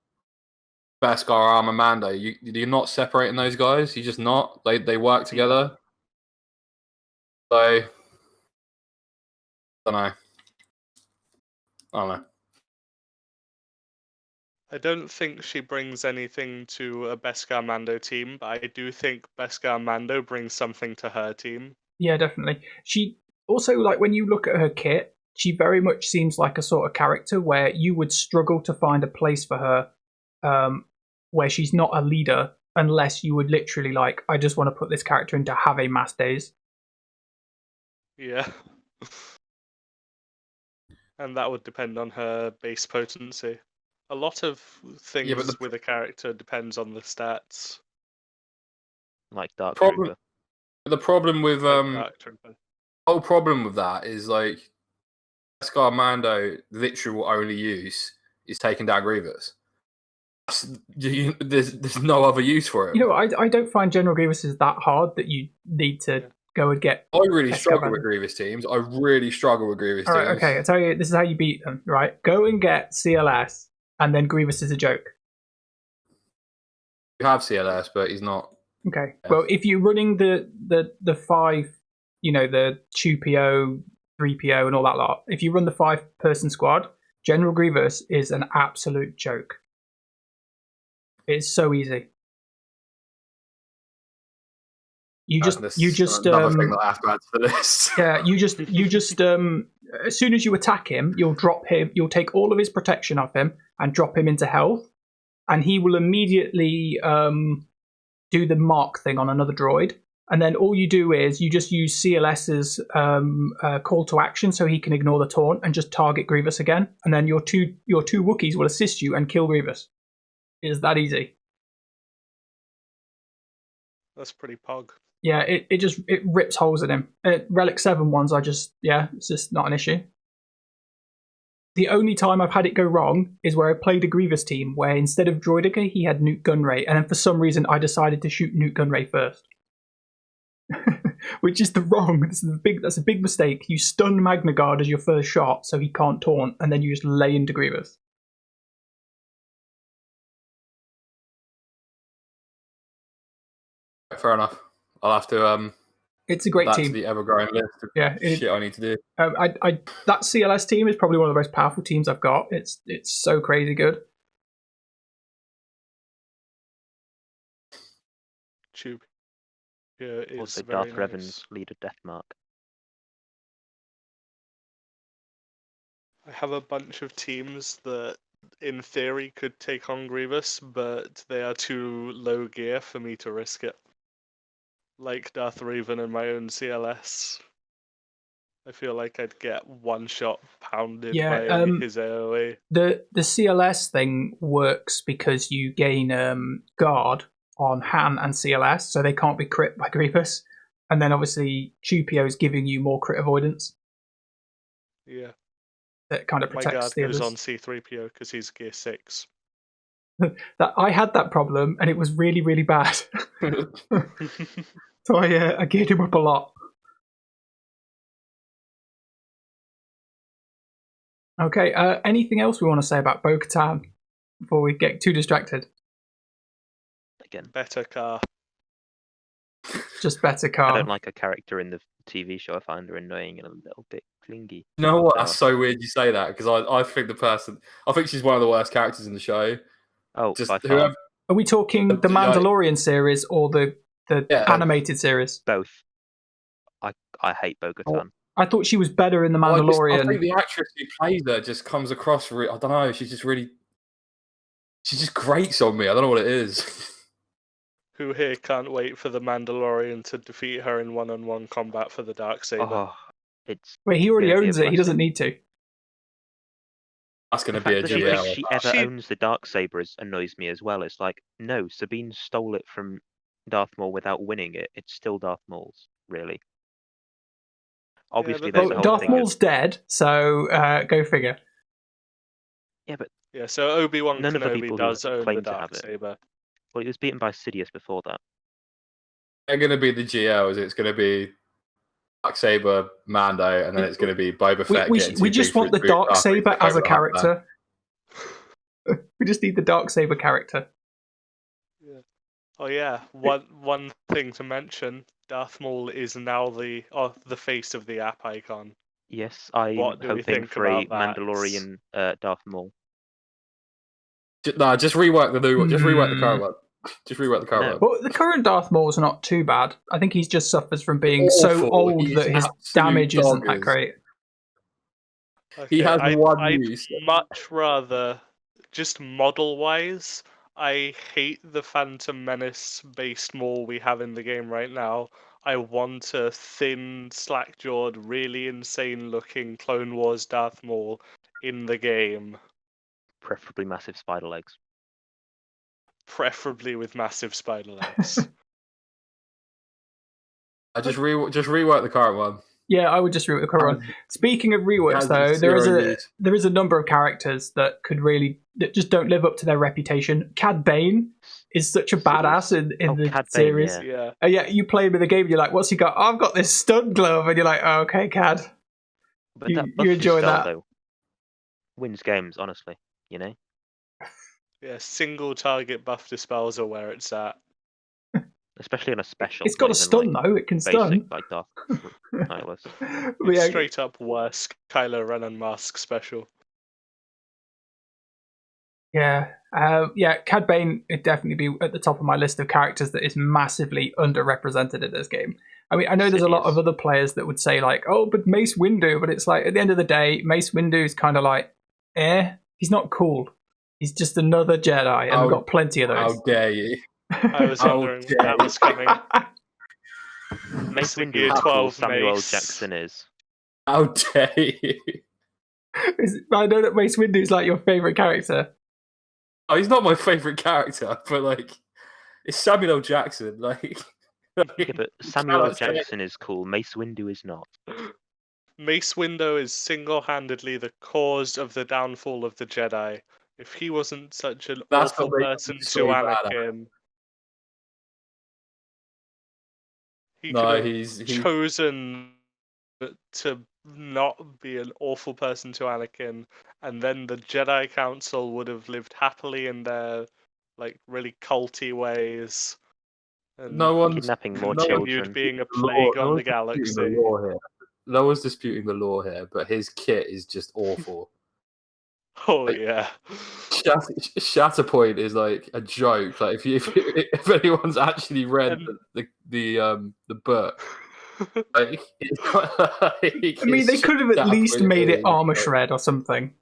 Beskar armor, Mando. You're not separating those guys. You're just not. They work together. So I don't know. I don't think she brings anything to a Beskar Mando team, but I do think Beskar Mando brings something to her team. Yeah, definitely. She also, like, when you look at her kit, she very much seems like a sort of character where you would struggle to find a place for her where she's not a leader unless you would literally, like, I just want to put this character into have a mass days. Yeah. And that would depend on her base potency. A lot of things with a character depends on the stats. Like Dark Trooper. The problem with whole problem with that is like Beskar Mando literally will only use is taking down Grievous. There's no other use for it. You know, I don't find General Grievous is that hard that you need to go and get. I really struggle with Grievous teams. All right, okay, I tell you, this is how you beat them. Right, go and get CLS, and then Grievous is a joke. You have CLS, but he's not. Okay, well, if you're running the 5, you know, the 2PO, 3PO, and all that lot, if you run the 5-person squad, General Grievous is an absolute joke. It's so easy. You just another thing that I have to add to the list. Yeah, you just as soon as you attack him, you'll take all of his protection off him and drop him into health, and he will immediately do the mark thing on another droid, and then all you do is you just use CLS's call to action so he can ignore the taunt and just target Grievous again, and then your two Wookiees will assist you and kill Grievous. It is that easy. That's pretty pog. Yeah, it rips holes in him. Relic 7 ones it's just not an issue. The only time I've had it go wrong is where I played a Grievous team where instead of Droidica he had Nute Gunray, and then for some reason I decided to shoot Nute Gunray first. Which is that's a big mistake. You stun Magna Guard as your first shot so he can't taunt, and then you just lay into Grievous. Fair enough. I'll have to it's a great team. That's the ever-growing list of shit I need to do. That CLS team is probably one of the most powerful teams I've got. It's so crazy good. Tube. Yeah, also very Darth nice. Revan's leader Deathmark. I have a bunch of teams that in theory could take on Grievous, but they are too low gear for me to risk it. Like Darth Revan and my own CLS. I feel like I'd get one shot pounded by his AoE. The CLS thing works because you gain guard on Han and CLS, so they can't be crit by Grievous. And then obviously 2PO is giving you more crit avoidance. Yeah. That kind of protects my guard the goes others. on C3PO because he's gear 6. I had that problem and it was really, really bad. So I geared him up a lot. Okay, anything else we want to say about Bo-Katan before we get too distracted? Again, better car. Just better car. I don't like a character in the TV show. I find her annoying and a little bit clingy. You know what? That's so weird you say that, because I think she's one of the worst characters in the show. Oh, just by far. Are we talking the Mandalorian series or the animated series? Both. I hate Bo-Katan. I thought she was better in the Mandalorian. I think the actress who plays her just comes across. I don't know. She just grates on me. I don't know what it is. Who here can't wait for the Mandalorian to defeat her in one-on-one combat for the Darksaber? Oh, it's Wait, he already gonna be a owns it. He doesn't blessing. need to. That's going The to be a fact that she GL. thinks she ever She- owns the Darksaber annoys me as well. It's like, no, Sabine stole it from Darth Maul without winning it. It's still Darth Maul's, really. Obviously, but there's Well, a whole Darth thing Maul's of... dead, so go figure. Yeah, but Yeah, so Obi-Wan none of the Kenobi people does who own the claim to have it. Darksaber. Well, he was beaten by Sidious before that. They're going to be the GLs. It's going to be Darksaber, Mando, and then it's going to be Boba Fett getting We too just big want for the his boots after he Darksaber took as a over the Hunter. character. We just need the Darksaber character. Oh yeah, one thing to mention: Darth Maul is now the face of the app icon. Yes, I'm What do we hoping think for a about that? Mandalorian Darth Maul. No, just rework the new one. Just rework the current one. Just rework the current No. one. Well, the current Darth Maul's not too bad. I think he just suffers from being so Awful. old He's that his absolute damage isn't that doggers. great. Okay, He has one I'd use. much rather, just model-wise, I hate the Phantom Menace-based Maul we have in the game right now. I want a thin, slack-jawed, really insane-looking Clone Wars Darth Maul in the game, Preferably massive spider legs. preferably with massive spider legs. I just rework the current one. Yeah, I would just rework the current one. Speaking of reworks, has though, zero use. there is a number of characters that just don't live up to their reputation. Cad Bane is such a badass in the Cad Bane, series. Yeah. Yeah, you play him in the game, and you're like, "What's he got? Oh, I've got this stun glove," and you're like, oh, "Okay, Cad." But You- that you buff enjoy style, that. though, wins games, honestly. You know? Yeah, single target buff dispels are where it's at. Especially on a special. It's got a not even, stun like, though; it can basic, stun. like Darth Nihilus. But It's yeah, straight up worse Kylo Ren and Mask special. yeah, Cad Bane would definitely be at the top of my list of characters that is massively underrepresented in this game. I mean, I know there's a lot of Sidious. other players that would say like, "Oh, but Mace Windu," but it's like at the end of the day, Mace Windu is kind of like, he's not cool. He's just another Jedi, and we've got plenty of How those. dare you? I was How wondering when dare that was coming. Mace Mr. Windu Gear is how cool 12 Samuel L. Mace. Jackson is. How dare you? I know that Mace Windu is like your favorite character. Oh, he's not my favorite character, but like, it's Samuel L. Jackson. Like, Yeah, but Samuel L. cannot say- Jackson is cool. Mace Windu is not. Mace Windu is single-handedly the cause of the downfall of the Jedi. If he wasn't such an That's awful what makes person him to so bad. Anakin, he No, could have he's chosen to not be an awful person to Anakin, and then the Jedi Council would have lived happily in their like really culty ways. And no one's Kidnapping more no one- children. continued being a the law- plague no on the one's disputing galaxy. the law here. No one's disputing the law here, but his kit is just awful. Oh Like- yeah. Shatterpoint is like a joke. Like if anyone's actually read And- the book, like, I mean, they could have at least made it armor shred or something.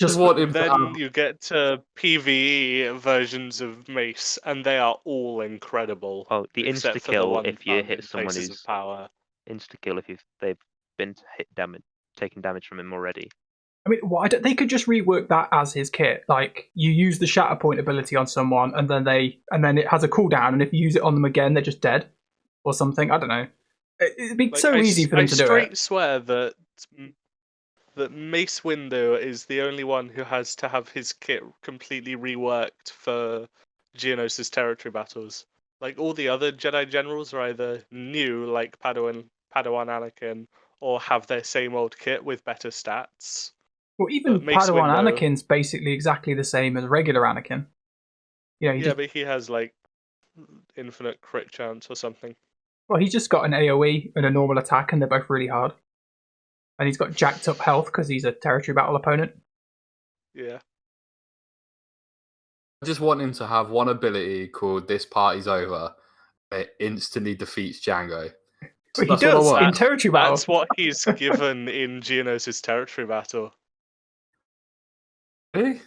Just want him to Then have- you get to PvE versions of Mace, and they are all incredible. Well, the except for the insta-kill one if you found hit in someone Places who's of power. insta-kill if they've been taking damage from him already. I mean, why don't they could just rework that as his kit? Like you use the Shatterpoint ability on someone, and then it has a cooldown, and if you use it on them again, they're just dead, or something. I don't know. It'd be Like, so easy for them to do straight it. swear that Mace Windu is the only one who has to have his kit completely reworked for Geonosis territory battles. Like all the other Jedi generals are either new, like Padawan Anakin, or have their same old kit with better stats. Well, even but Mace Padawan Windu- Anakin's basically exactly the same as regular Anakin. You know, Yeah, but he has like infinite crit chance or something. he's just got an AoE and a normal attack, and they're both really hard. And he's got jacked up health because he's a territory battle opponent. Yeah. I just want him to have one ability called "This Party's Over." It instantly defeats Django. But he That's what I does want. in territory battle. That's what he's given in Geonosis territory battle. Really?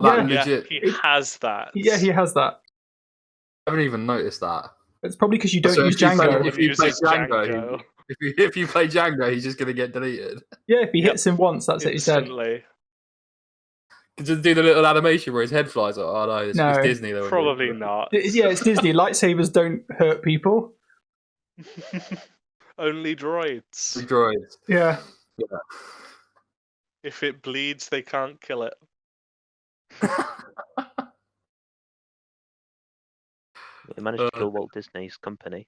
Yeah. That Yeah, legit. he has that. Yeah, he has that. I haven't even noticed that. It's probably because you don't So use if you play- Django. if you play Uses Django, if you play Django, he's just going to get deleted. Yeah, if he hits him once, that's it. He's dead. Instantly. Just do the little animation where his head flies. Like, oh no, it's No. Disney. Though. Probably not. Yeah, it's Disney. Lightsabers don't hurt people. Only droids. Droids. Yeah. If it bleeds, they can't kill it. They managed to kill Walt Disney's company.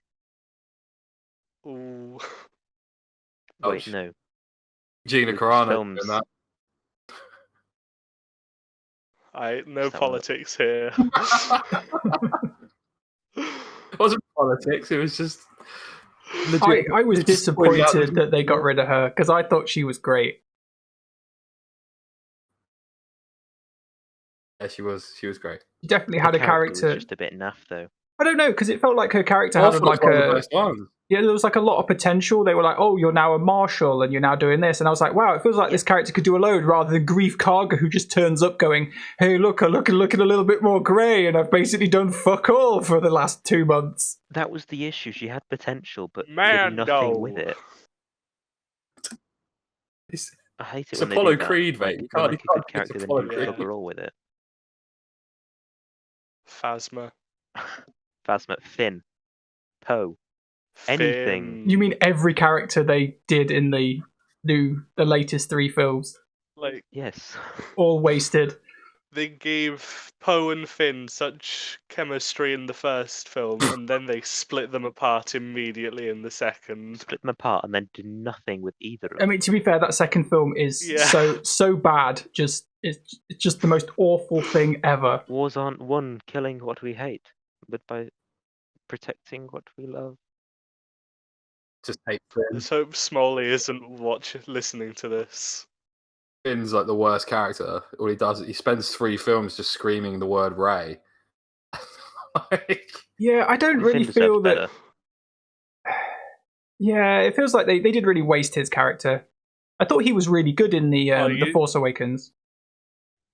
Ooh. Wait, no. Gina With Carano films. doing that. No Is that politics here. It wasn't politics. It was just. I was disappointed that they got rid of her because I thought she was great. Yeah, she was. She was great. She definitely had a character. Was just a bit naff, though. I don't know because it felt like her character had like there was like a lot of potential. They were like, "Oh, you're now a marshal and you're now doing this," and I was like, "Wow, it feels like this character could do a load," rather than Grief Karga, who just turns up going, "Hey, look, I'm looking a little bit more grey, and I've basically done fuck all for the last 2 months." That was the issue. She had potential, but Man, did nothing with it. I hate it It's when Apollo they do that. Creed, mate. You can't make a get good character, then Apollo do Creed. fuck all with it. Phasma. Phasma, Finn, Poe, anything. Finn. You mean every character they did in the latest 3 films? Like, Yes. All wasted. they gave Poe and Finn such chemistry in the first film, and then they split them apart immediately in the second. Split them apart and then do nothing with either of I them. mean, to be fair, that second film is Yeah. so bad. It's just the most awful thing ever. Wars aren't won killing what we hate, but by protecting what we love. Just hate Finn. Let's hope Smalley isn't listening to this. Finn's like the worst character. All he does is he spends 3 films just screaming the word Ray. Yeah, I don't really Finn feel deserves that. better. Yeah, it feels like they did really waste his character. I thought he was really good in the Force Awakens.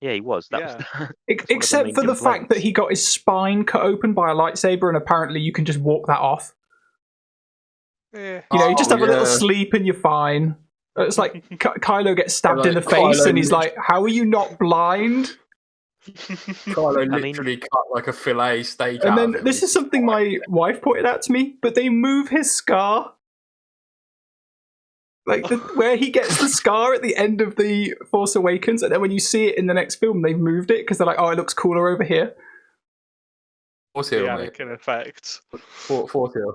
Yeah, he was. That Yeah. was Except for the fact that he got his spine cut open by a lightsaber, and apparently you can just walk that off. Eh. You know, you just have a little yeah. sleep and you're fine. It's like Kylo gets stabbed Like in the face, Kylo and he's like, "How are you not blind?" Kylo literally cut like a fillet steak And out then of him. this is something my wife pointed out to me, but they move his scar. Like where he gets the scar at the end of the Force Awakens, and then when you see it in the next film, they've moved it because they're like, "Oh, it looks cooler over here." Force The heel, mate. Anakin effect. Force heel.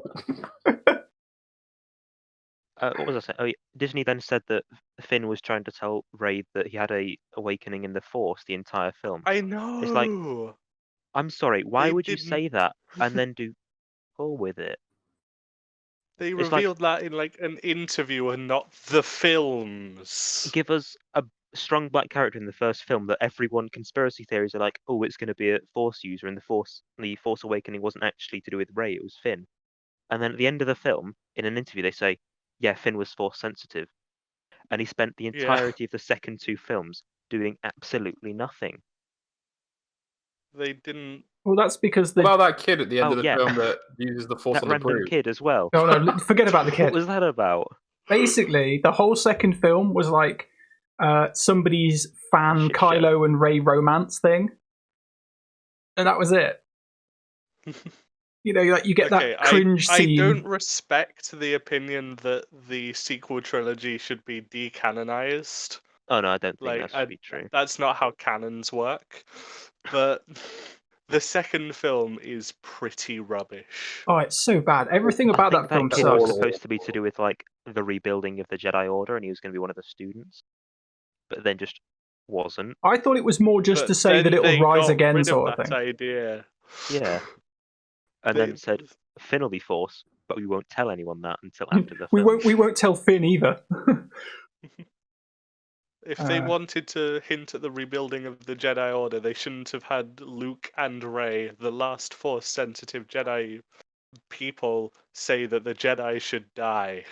What was I saying? Oh, yeah. Disney then said that Finn was trying to tell Rey that he had a awakening in the Force the entire film. I know. It's like, I'm sorry, why They would you didn't- say that and then do pull with it? They It's like- revealed that in like an interview and not the films. Give us a strong black character in the first film that everyone conspiracy theories are like, oh, it's going to be a Force user, and the Force Awakening wasn't actually to do with Rey, it was Finn. And then at the end of the film, in an interview, they say, yeah, Finn was Force sensitive, and he spent the entirety of the second 2 films doing absolutely nothing. They didn't. Well, that's because What about that kid at the end Oh, of the yeah. film that uses the Force That on the random brood? kid as well. no, forget about the kid. What was that about? Basically, the whole second film was like somebody's fan Shit show. Kylo and Rey romance thing, and that was it. You know, like you get Okay, that cringe scene. I don't respect the opinion that the sequel trilogy should be decanonized. Oh no, I don't think Like, that should be true. That's not how canons work. But the second film is pretty rubbish. Oh, it's so bad. Everything about I that think film that kid was sucks. supposed to be to do with like the rebuilding of the Jedi Order, and he was going to be one of the students, but then just wasn't. I thought it was more just But to say that then it they will rise got again, rid sort of of that thing. idea. Yeah, and They- then said Finn will be Force, but we won't tell anyone that until after the We film. won't tell Finn either. If they wanted to hint at the rebuilding of the Jedi Order, they shouldn't have had Luke and Rey, the last Force-sensitive Jedi people, say that the Jedi should die.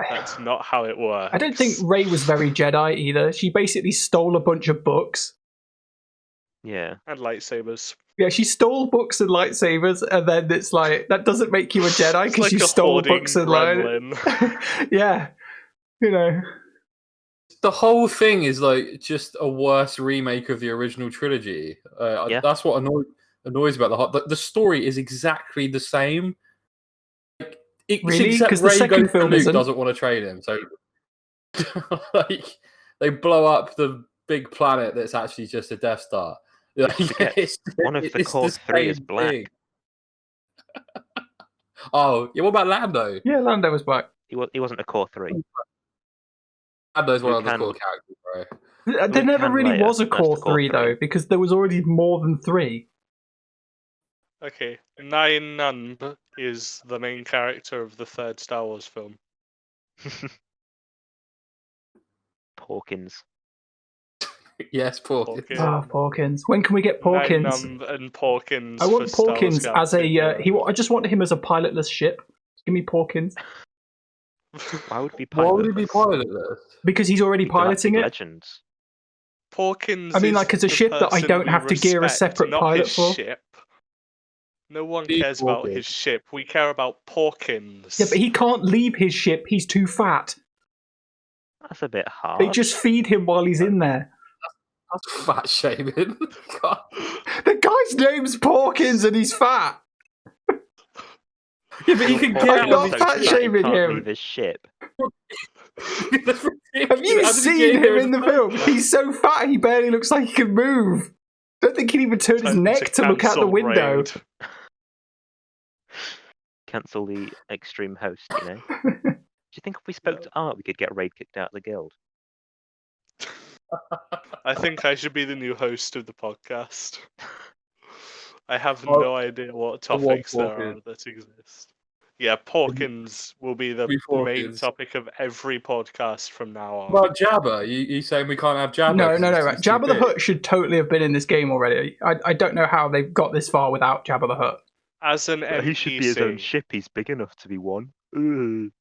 That's not how it works. I don't think Rey was very Jedi either. She basically stole a bunch of books. Yeah, And lightsabers. Yeah, she stole books and lightsabers, and then it's like, that doesn't make you a Jedi because like you a stole hoarding books and gremlin. Yeah, you know. The whole thing is like just a worse remake of the original trilogy. Yeah. That's what annoys about the story is exactly the same. Like, Really? except 'Cause the Rey second goes to film Luke isn't. doesn't want to train him, so like they blow up the big planet that's actually just a Death Star. Like, One of the core three is same black. thing. Oh, yeah. What about Lando? Yeah, Lando was black. He wasn't a core three. Lando's one of the Luke core and- characters, bro. There Luke never and really Leia, was a that's the core core 3, though, three. because there was already more than 3. Okay, Nien Nunb is the main character of the third Star Wars film. Porkins. Yes, Porkins. Porkins. Oh, Porkins. When can we get Nien Porkins? Nunb and Porkins. I want for Star Wars Porkins as a. Galaxy. I just want him as a pilotless ship. Give me Porkins. Why would we Why would he be pilot pilotless? Because he's already the Galactic piloting it. Legends? Porkins. I mean, is like, as a the ship that I person don't we have to gear a respect, separate not pilot his for. ship. No one Be cares about Porkins. his ship. We care about Porkins. Yeah, but he can't leave his ship. He's too fat. That's a bit hard. They just feed him while he's in there. That's fat shaming. God. The guy's name's Porkins and he's fat. Yeah, but he can Porkins get I'm not is so fat fat he shaming can't him. leave his ship. Have you seen him in the film? He's so fat he barely looks like he can move. Don't think he'd even turn his Time neck to look out the cancel window. Raid. Cancel the extreme host, you know? Do you think if we spoke to Art, we could get Raid kicked out of the guild? I think I should be the new host of the podcast. I have Well, no idea what I want topics there are Porkins. that exist. Yeah, Porkins will be the Be main Porkins. topic of every podcast from now on. What about Jabba? You saying we can't have Jabba? No. 'cause he's too Jabba the big? Hutt should totally have been in this game already. I don't know how they've got this far without Jabba the Hutt. As an But NPC, he should be his own ship. He's big enough to be one. Ugh.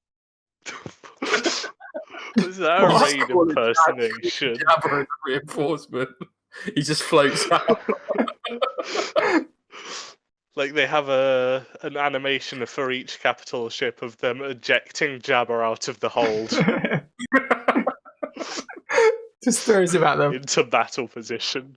Was that a What's raid called impersonation? Jabba and reinforcement. He just floats out. Like they have an animation for each capital ship of them ejecting Jabba out of the hold Just throws him at them. into battle position.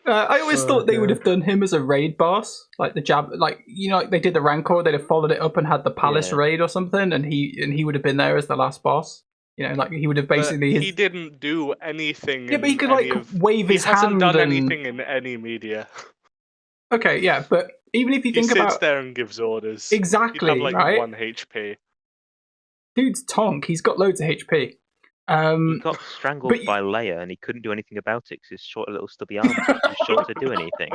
I always thought they would God. have done him as a raid boss, like the Jabba, like like they did the Rancor. They'd have followed it up and had the Palace Yeah. raid or something, and he would have been there as the last boss. Like he would have But basically. he didn't do anything. Yeah, but he in could any like of- wave He his hasn't hand done and. anything in any media. Okay, yeah, but even if you He think sits about there and gives orders. He'd exactly have like right, 1 HP. dude's tonk. He's got loads of HP. He got strangled but- by Leia, and he couldn't do anything about it because his short little stubby arms were too short to do anything.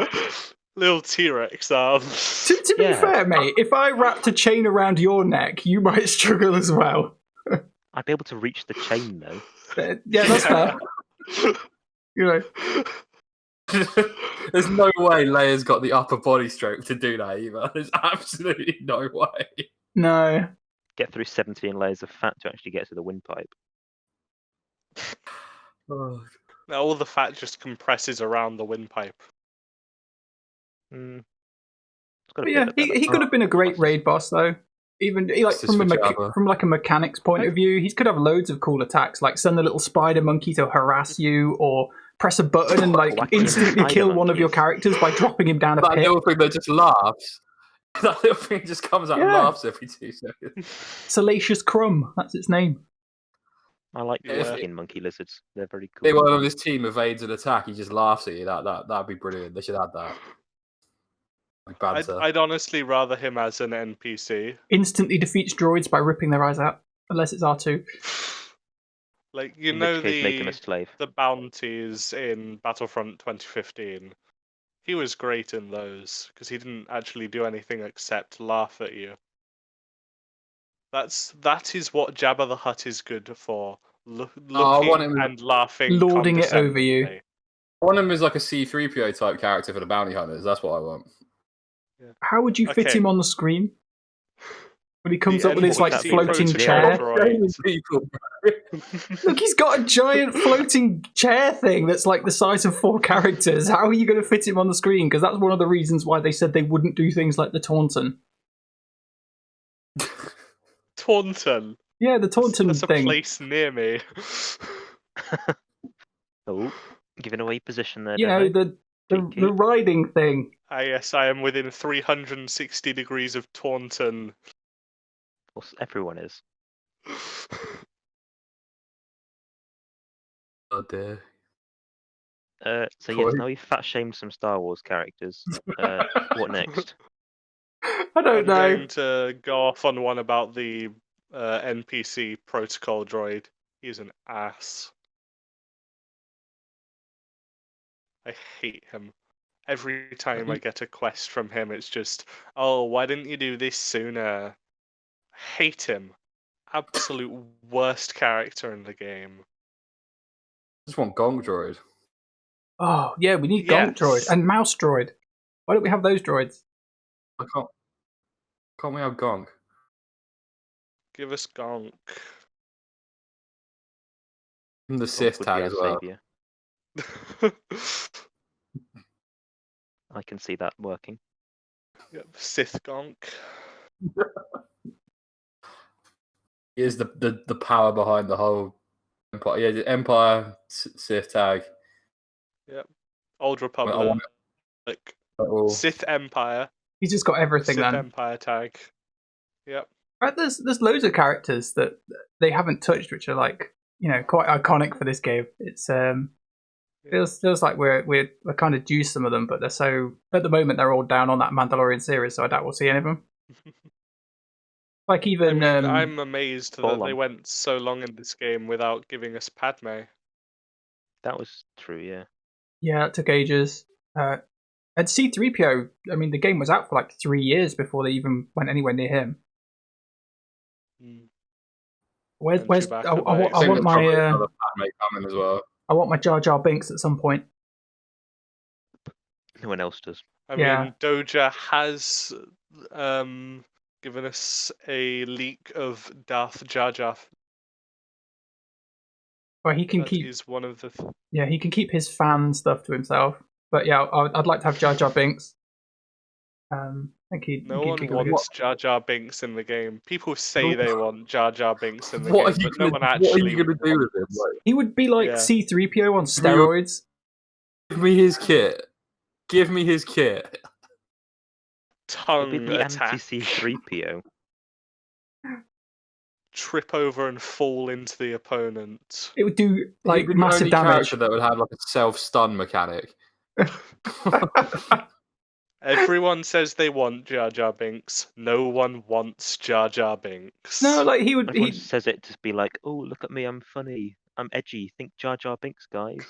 Little T-Rex arms. To be Yeah. fair, mate, if I wrapped a chain around your neck, you might struggle as well. I'd be able to reach the chain though. Yeah, that's fair. There's no way Leia's got the upper body stroke to do that either. There's absolutely no way. No. Get through 17 layers of fat to actually get to the windpipe. Oh, Now all the fat just compresses around the windpipe. Mm. It's got a But bit yeah, of that, he could have been a great raid boss though. Even like This is from a for Jabba. from like a mechanics point of view, he could have loads of cool attacks, like send a little spider monkey to harass you, or press a button and like Whack him instantly with kill spider one of your monkeys. characters by dropping him down a that pit. little thing that just laughs. That little thing just comes out and Yeah. laughs every 2 seconds. Salacious Crumb, that's its name. I like the Yeah. fucking monkey lizards. They're very If cool. one of his team evades an attack, he just laughs at you. That'd be brilliant. They should add that. Like banter. I'd honestly rather him as an NPC. Instantly defeats droids by ripping their eyes out, unless it's R2. Like you In know which case, make him the a slave. bounties in Battlefront 2015. He was great in those because he didn't actually do anything except laugh at you. That is what Jabba the Hutt is good for. Looking I want him and laughing, lording it over you. condescendingly. One of them is like a C-3PO type character for the bounty hunters. That's what I want. How would you fit Okay. him on the screen? When he comes The up with his like NPC floating protocol chair. droid. People. Look, he's got a giant floating chair thing that's like the size of 4 characters. How are you going to fit him on the screen? Because that's one of the reasons why they said they wouldn't do things like the Taunton. Taunton. Yeah, the Taunton That's a thing. place near me. Oh, giving away position there, You know, Davvo. the riding thing. Yes, I am within 360 degrees of Taunton. Well, everyone is. Oh dear. So yes, Boy. now we've fat shamed some Star Wars characters. What next? I don't I'm know. going to go off on one about the NPC protocol droid. He's an ass. I hate him. Every time I get a quest from him, it's just, oh, why didn't you do this sooner? Hate him. Absolute worst character in the game. Just want Gong Droid. Oh, yeah, we need Gonk Droid Yes. and Mouse Droid. Why don't we have those droids? I can't. Can't we have Gong? Give us Gonk. And the Gonk Sith would tag be our as well. saviour. I can see that working. Yep, Sith Gonk. He is the power behind the whole Empire. Yeah, the Empire Sith tag. Yep. Old I Republic. want it all. Sith Empire. He's just got everything Sith then. Empire tag. Yep. Right, there's loads of characters that they haven't touched, which are like, you know, quite iconic for this game. It's feels like we're kind of due some of them, but they're so at the moment they're all down on that Mandalorian series, so I doubt we'll see any of them. Like even I'm amazed that they Bolon. went so long in this game without giving us Padme. That was true, yeah. yeah, it took ages. And C-3PO, I mean, the game was out for like 3 years before they even went anywhere near him. Mm. Where's And I Chewbacca want by I want my another Padme coming as well. I want my Jar Jar Binks at some point. No one else does. I Yeah. mean, Doja has given us a leak of Darth Jar Jar. Well, he can That keep is one of the. yeah, he can keep his fan stuff to himself. But yeah, I'd like to have Jar Jar Binks. I think he'd No he'd one be really good. wants Jar Jar Binks in the game. People say they want Jar Jar Binks in the What are game, you but no one gonna, actually. what are you gonna do with him? Like, He would be like Yeah. C-3PO on steroids. give me his kit. Give me his kit. It'd be Tongue the attack, anti-C-3PO. trip over and fall into the opponent. It would do like He'd be the massive only damage. character that would have like a self-stun mechanic. Everyone says they want Jar Jar Binks. No one wants JarJar Binks. No, like he would. Everyone He says it to be like, oh, look at me, I'm funny, I'm edgy, think Jar Jar Binks, guys.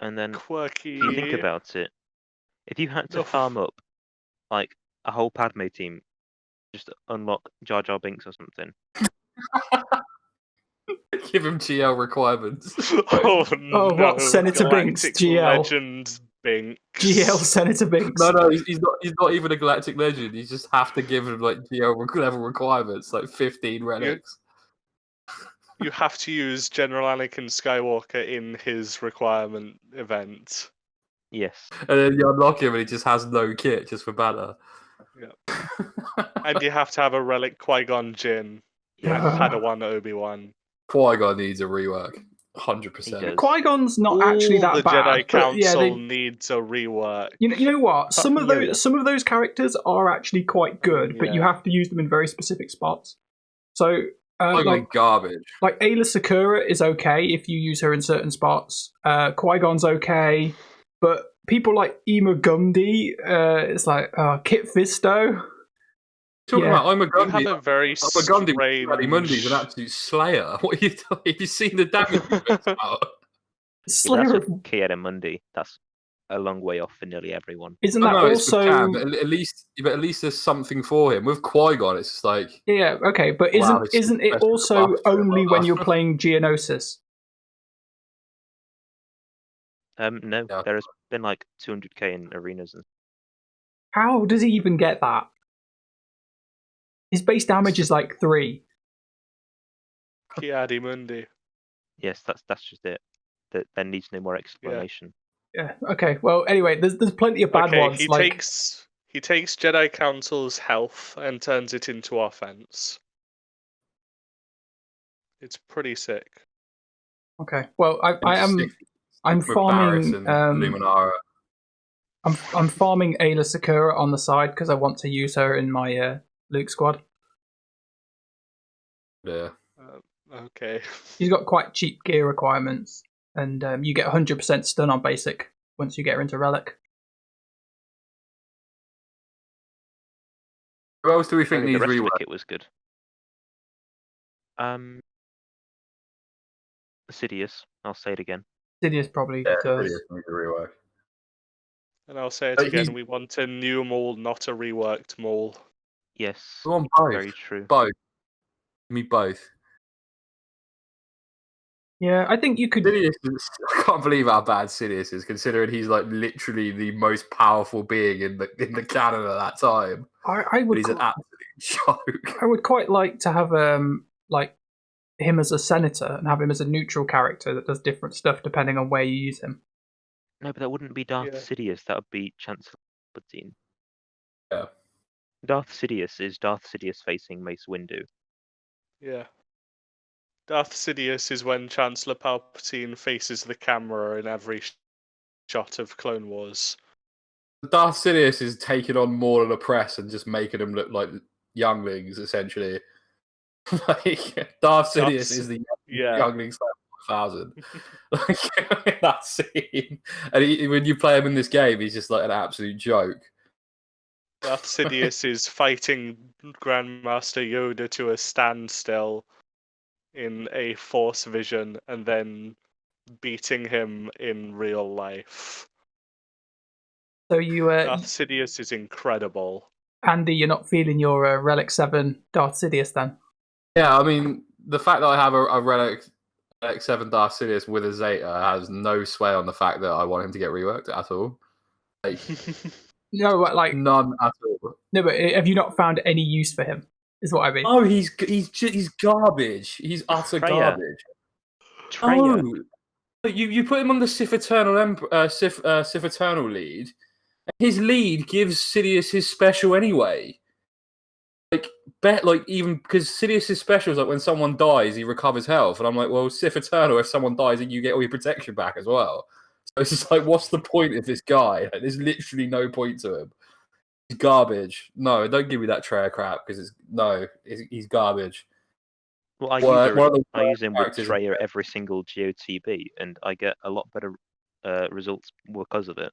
And then, Quirky. if you think about it, if you had to No. farm up, like, a whole Padme team, just to unlock Jar Jar Binks or something, Give him GL requirements. Oh no! what, Senator Binks, Galactic GL? Legend Binks. GL Senator Binks. No, he's not. He's not even a galactic legend. You just have to give him like GL level requirements, like 15 relics. You have to use General Anakin Skywalker in his requirement event. yes. And then you unlock him, and he just has no kit, just for banner. And you have to have a relic Qui-Gon Jinn and Padawan Obi-Wan. Qui-Gon needs a rework, 100%. He does. Qui-Gon's not actually All that the bad. Jedi but yeah, Council they, needs a rework. you know what? Some of Fucking those characters are actually quite good, but you Yeah. have to use them in very specific spots. So Qui-Gon like garbage. Ayla Sakura is okay if you use her in certain spots. Qui-Gon's okay, but people like Ema Gumdi, it's like Kit Fisto. Talking Yeah. about I'm a You Gundy. have a very I'm a Gundy. strange... Mundy's an absolute slayer. What are you doing? Have you seen the damage he puts out? Yeah, Slayer that's of, with Kieda Mundi. That's a long way off for nearly everyone. isn't I that know it's with also? Cam, but at least there's something for him. With Qui-Gon, it's just like Yeah, okay, but Wow, isn't it it's also buff, only when buff. you're playing Geonosis? No, Yeah. there has been like 200k in arenas. And How does he even get that? His base damage is like 3. Kiadi Mundi. Yes, that's just it. There needs no more explanation. Yeah. Okay. Well, anyway, there's plenty of bad Okay, ones. he takes Jedi Council's health and turns it into offense. It's pretty sick. Okay. Well, I'm With farming Barris and Luminara. I'm farming Ayla Sakura on the side because I want to use her in my Luke squad. Yeah. Okay. She's got quite cheap gear requirements, and you get 100% stun on basic once you get her into relic. Who else do we think The needs rest of the rework? kit was good. Sidious. I'll say it again. Sidious probably Yeah, does. Sidious needs a rework. And I'll say it But again, he's- we want a new Maul, not a reworked Maul. Yes. We want both. Very true. Both. Give me both. Yeah, I think you could. Sidious I can't believe how bad Sidious is, considering he's like literally the most powerful being in the canon at that time. I But would. he's an absolute joke. I would quite like to have like him as a senator and have him as a neutral character that does different stuff depending on where you use him. No, but that wouldn't be Darth Yeah. Sidious. That would be Chancellor Palpatine. Yeah. Darth Sidious is Darth Sidious facing Mace Windu. Yeah. Darth Sidious is when Chancellor Palpatine faces the camera in every shot of Clone Wars. Darth Sidious is taking on more of the press and just making them look like younglings, essentially. Like, Darth Sidious is the youngling 1000. Like, in that scene. And when you play him in this game, he's just like an absolute joke. Darth Sidious is fighting Grandmaster Yoda to a standstill in a Force vision and then beating him in real life. So you, Darth Sidious is incredible. Andy, you're not feeling your Relic 7 Darth Sidious then? Yeah, I mean, the fact that I have a Relic 7 Darth Sidious with a Zeta has no sway on the fact that I want him to get reworked at all. Like, No, but like none at all. no, but have you not found any use for him? Is what I mean. Oh, he's garbage. He's utter Freya. garbage. Treya. Oh, you put him on the Sith Eternal Sith Eternal lead. His lead gives Sidious his special anyway. Like even because Sidious' special is like when someone dies, he recovers health, and I'm like, well, Sith Eternal, if someone dies, you get all your protection back as well. So it's just like, what's the point of this guy? Like, there's literally no point to him. He's garbage. No, don't give me that Treya crap because he's garbage. Well, I use him with Treya every single GOTB, and I get a lot better results because of it.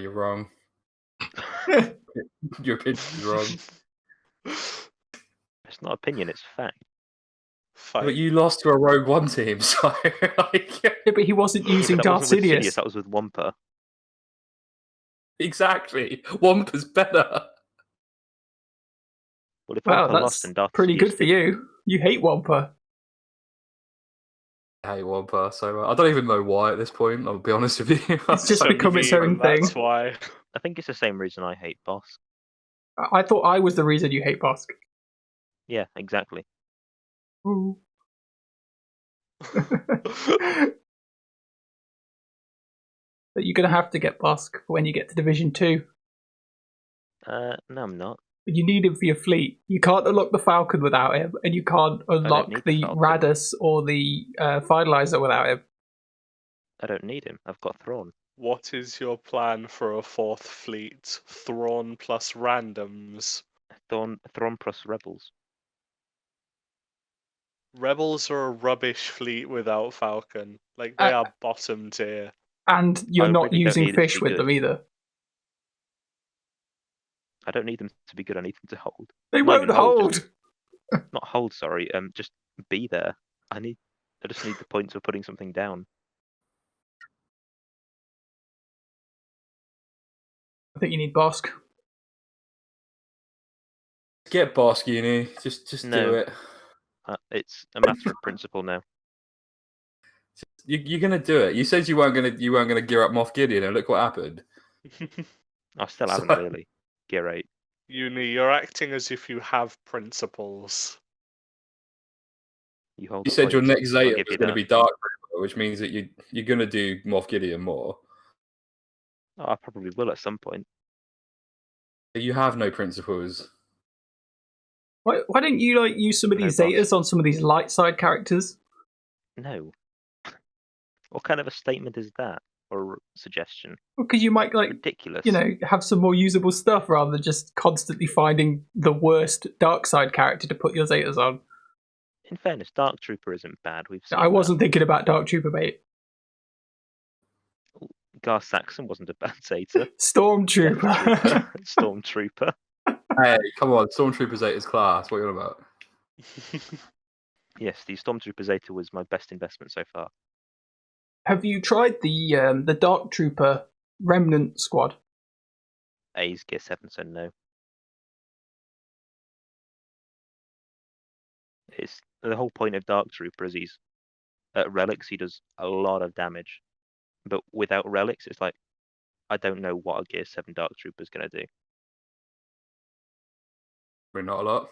You're wrong. Your opinion's wrong. It's not opinion, it's fact. But you lost to a Rogue One team, so like... Yeah, but he wasn't using that Darth wasn't with Sidious. That was with Wampa. Exactly. Wampa's better. Well, if Wow, Wampa that's lost and Darth pretty Sidious good for did- you. You hate Wampa. I hate Wampa so I don't even know why at this point, I'll be honest with you. It's just become its own thing. That's why. I think it's the same reason I hate Bosk. I thought I was the reason you hate Bosk. Yeah, exactly. Ooh. But you're going to have to get Bosk for when you get to Division 2. No, I'm not. But you need him for your fleet. You can't unlock the Falcon without him, and you can't unlock need the the Falcon. Radus or the Finalizer without him. I don't need him. I've got Thrawn. What is your plan for a fourth fleet? Thrawn plus randoms. Thrawn plus Rebels. Rebels are a rubbish fleet without Falcon. Like, they are bottom tier. And you're I not really don't using need it to fish be with good. them either. I don't need them to be good. I need them to hold. They Not won't even hold! Not hold, sorry. Just be there. I just need the points of putting something down. I think you need Bosk. Get Bosk, Uni. Just No. do it. It's a matter of principle now. You're gonna do it. You said you weren't gonna gear up Moff Gideon, and look what happened. I still haven't So- really. Gear 8. You're acting as if you have principles. You hold You the said your points, next I'll Zeta give was you going to that. be Dark Trooper, which means that you're going to do Moff Gideon more. Oh, I probably will at some point. You have no principles. Why don't you use some of No, these boss. Zetas on some of these light side characters? No. What kind of a statement is that? Or suggestion? Because you might Ridiculous. have some more usable stuff rather than just constantly finding the worst dark side character to put your Zetas on. In fairness, Dark Trooper isn't bad. We've seen I wasn't thinking about Dark Trooper, mate. that. Gar Saxon wasn't a bad Zeta. Stormtrooper. Stormtrooper. Hey, come on, Stormtrooper Zeta's class. What are you on about? Yes, the Stormtrooper Zeta was my best investment so far. Have you tried the Dark Trooper Remnant squad? A's Gear 7, so no. It's the whole point of Dark Trooper is he's at relics, he does a lot of damage. But without relics, it's like I don't know what a Gear 7 Dark Trooper is gonna do. Probably not a lot.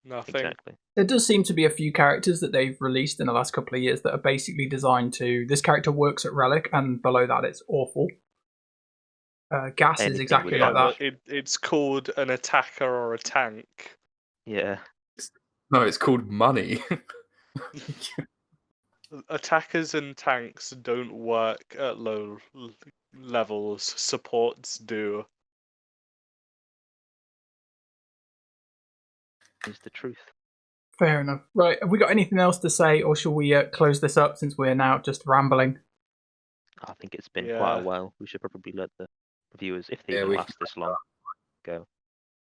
Nothing. Exactly. There does seem to be a few characters that they've released in the last couple of years that are basically designed to, this character works at relic, and below that it's awful. Gas is Anything exactly with like Yeah, that. but it's called an attacker or a tank. Yeah. No, it's called money. Attackers and tanks don't work at low levels. Supports do. Is the truth. Fair enough. Right, have we got anything else to say, or shall we close this up since we're now just rambling? I think it's been quite Yeah. a while. We should probably let the viewers, if they Yeah, even we last this long, go.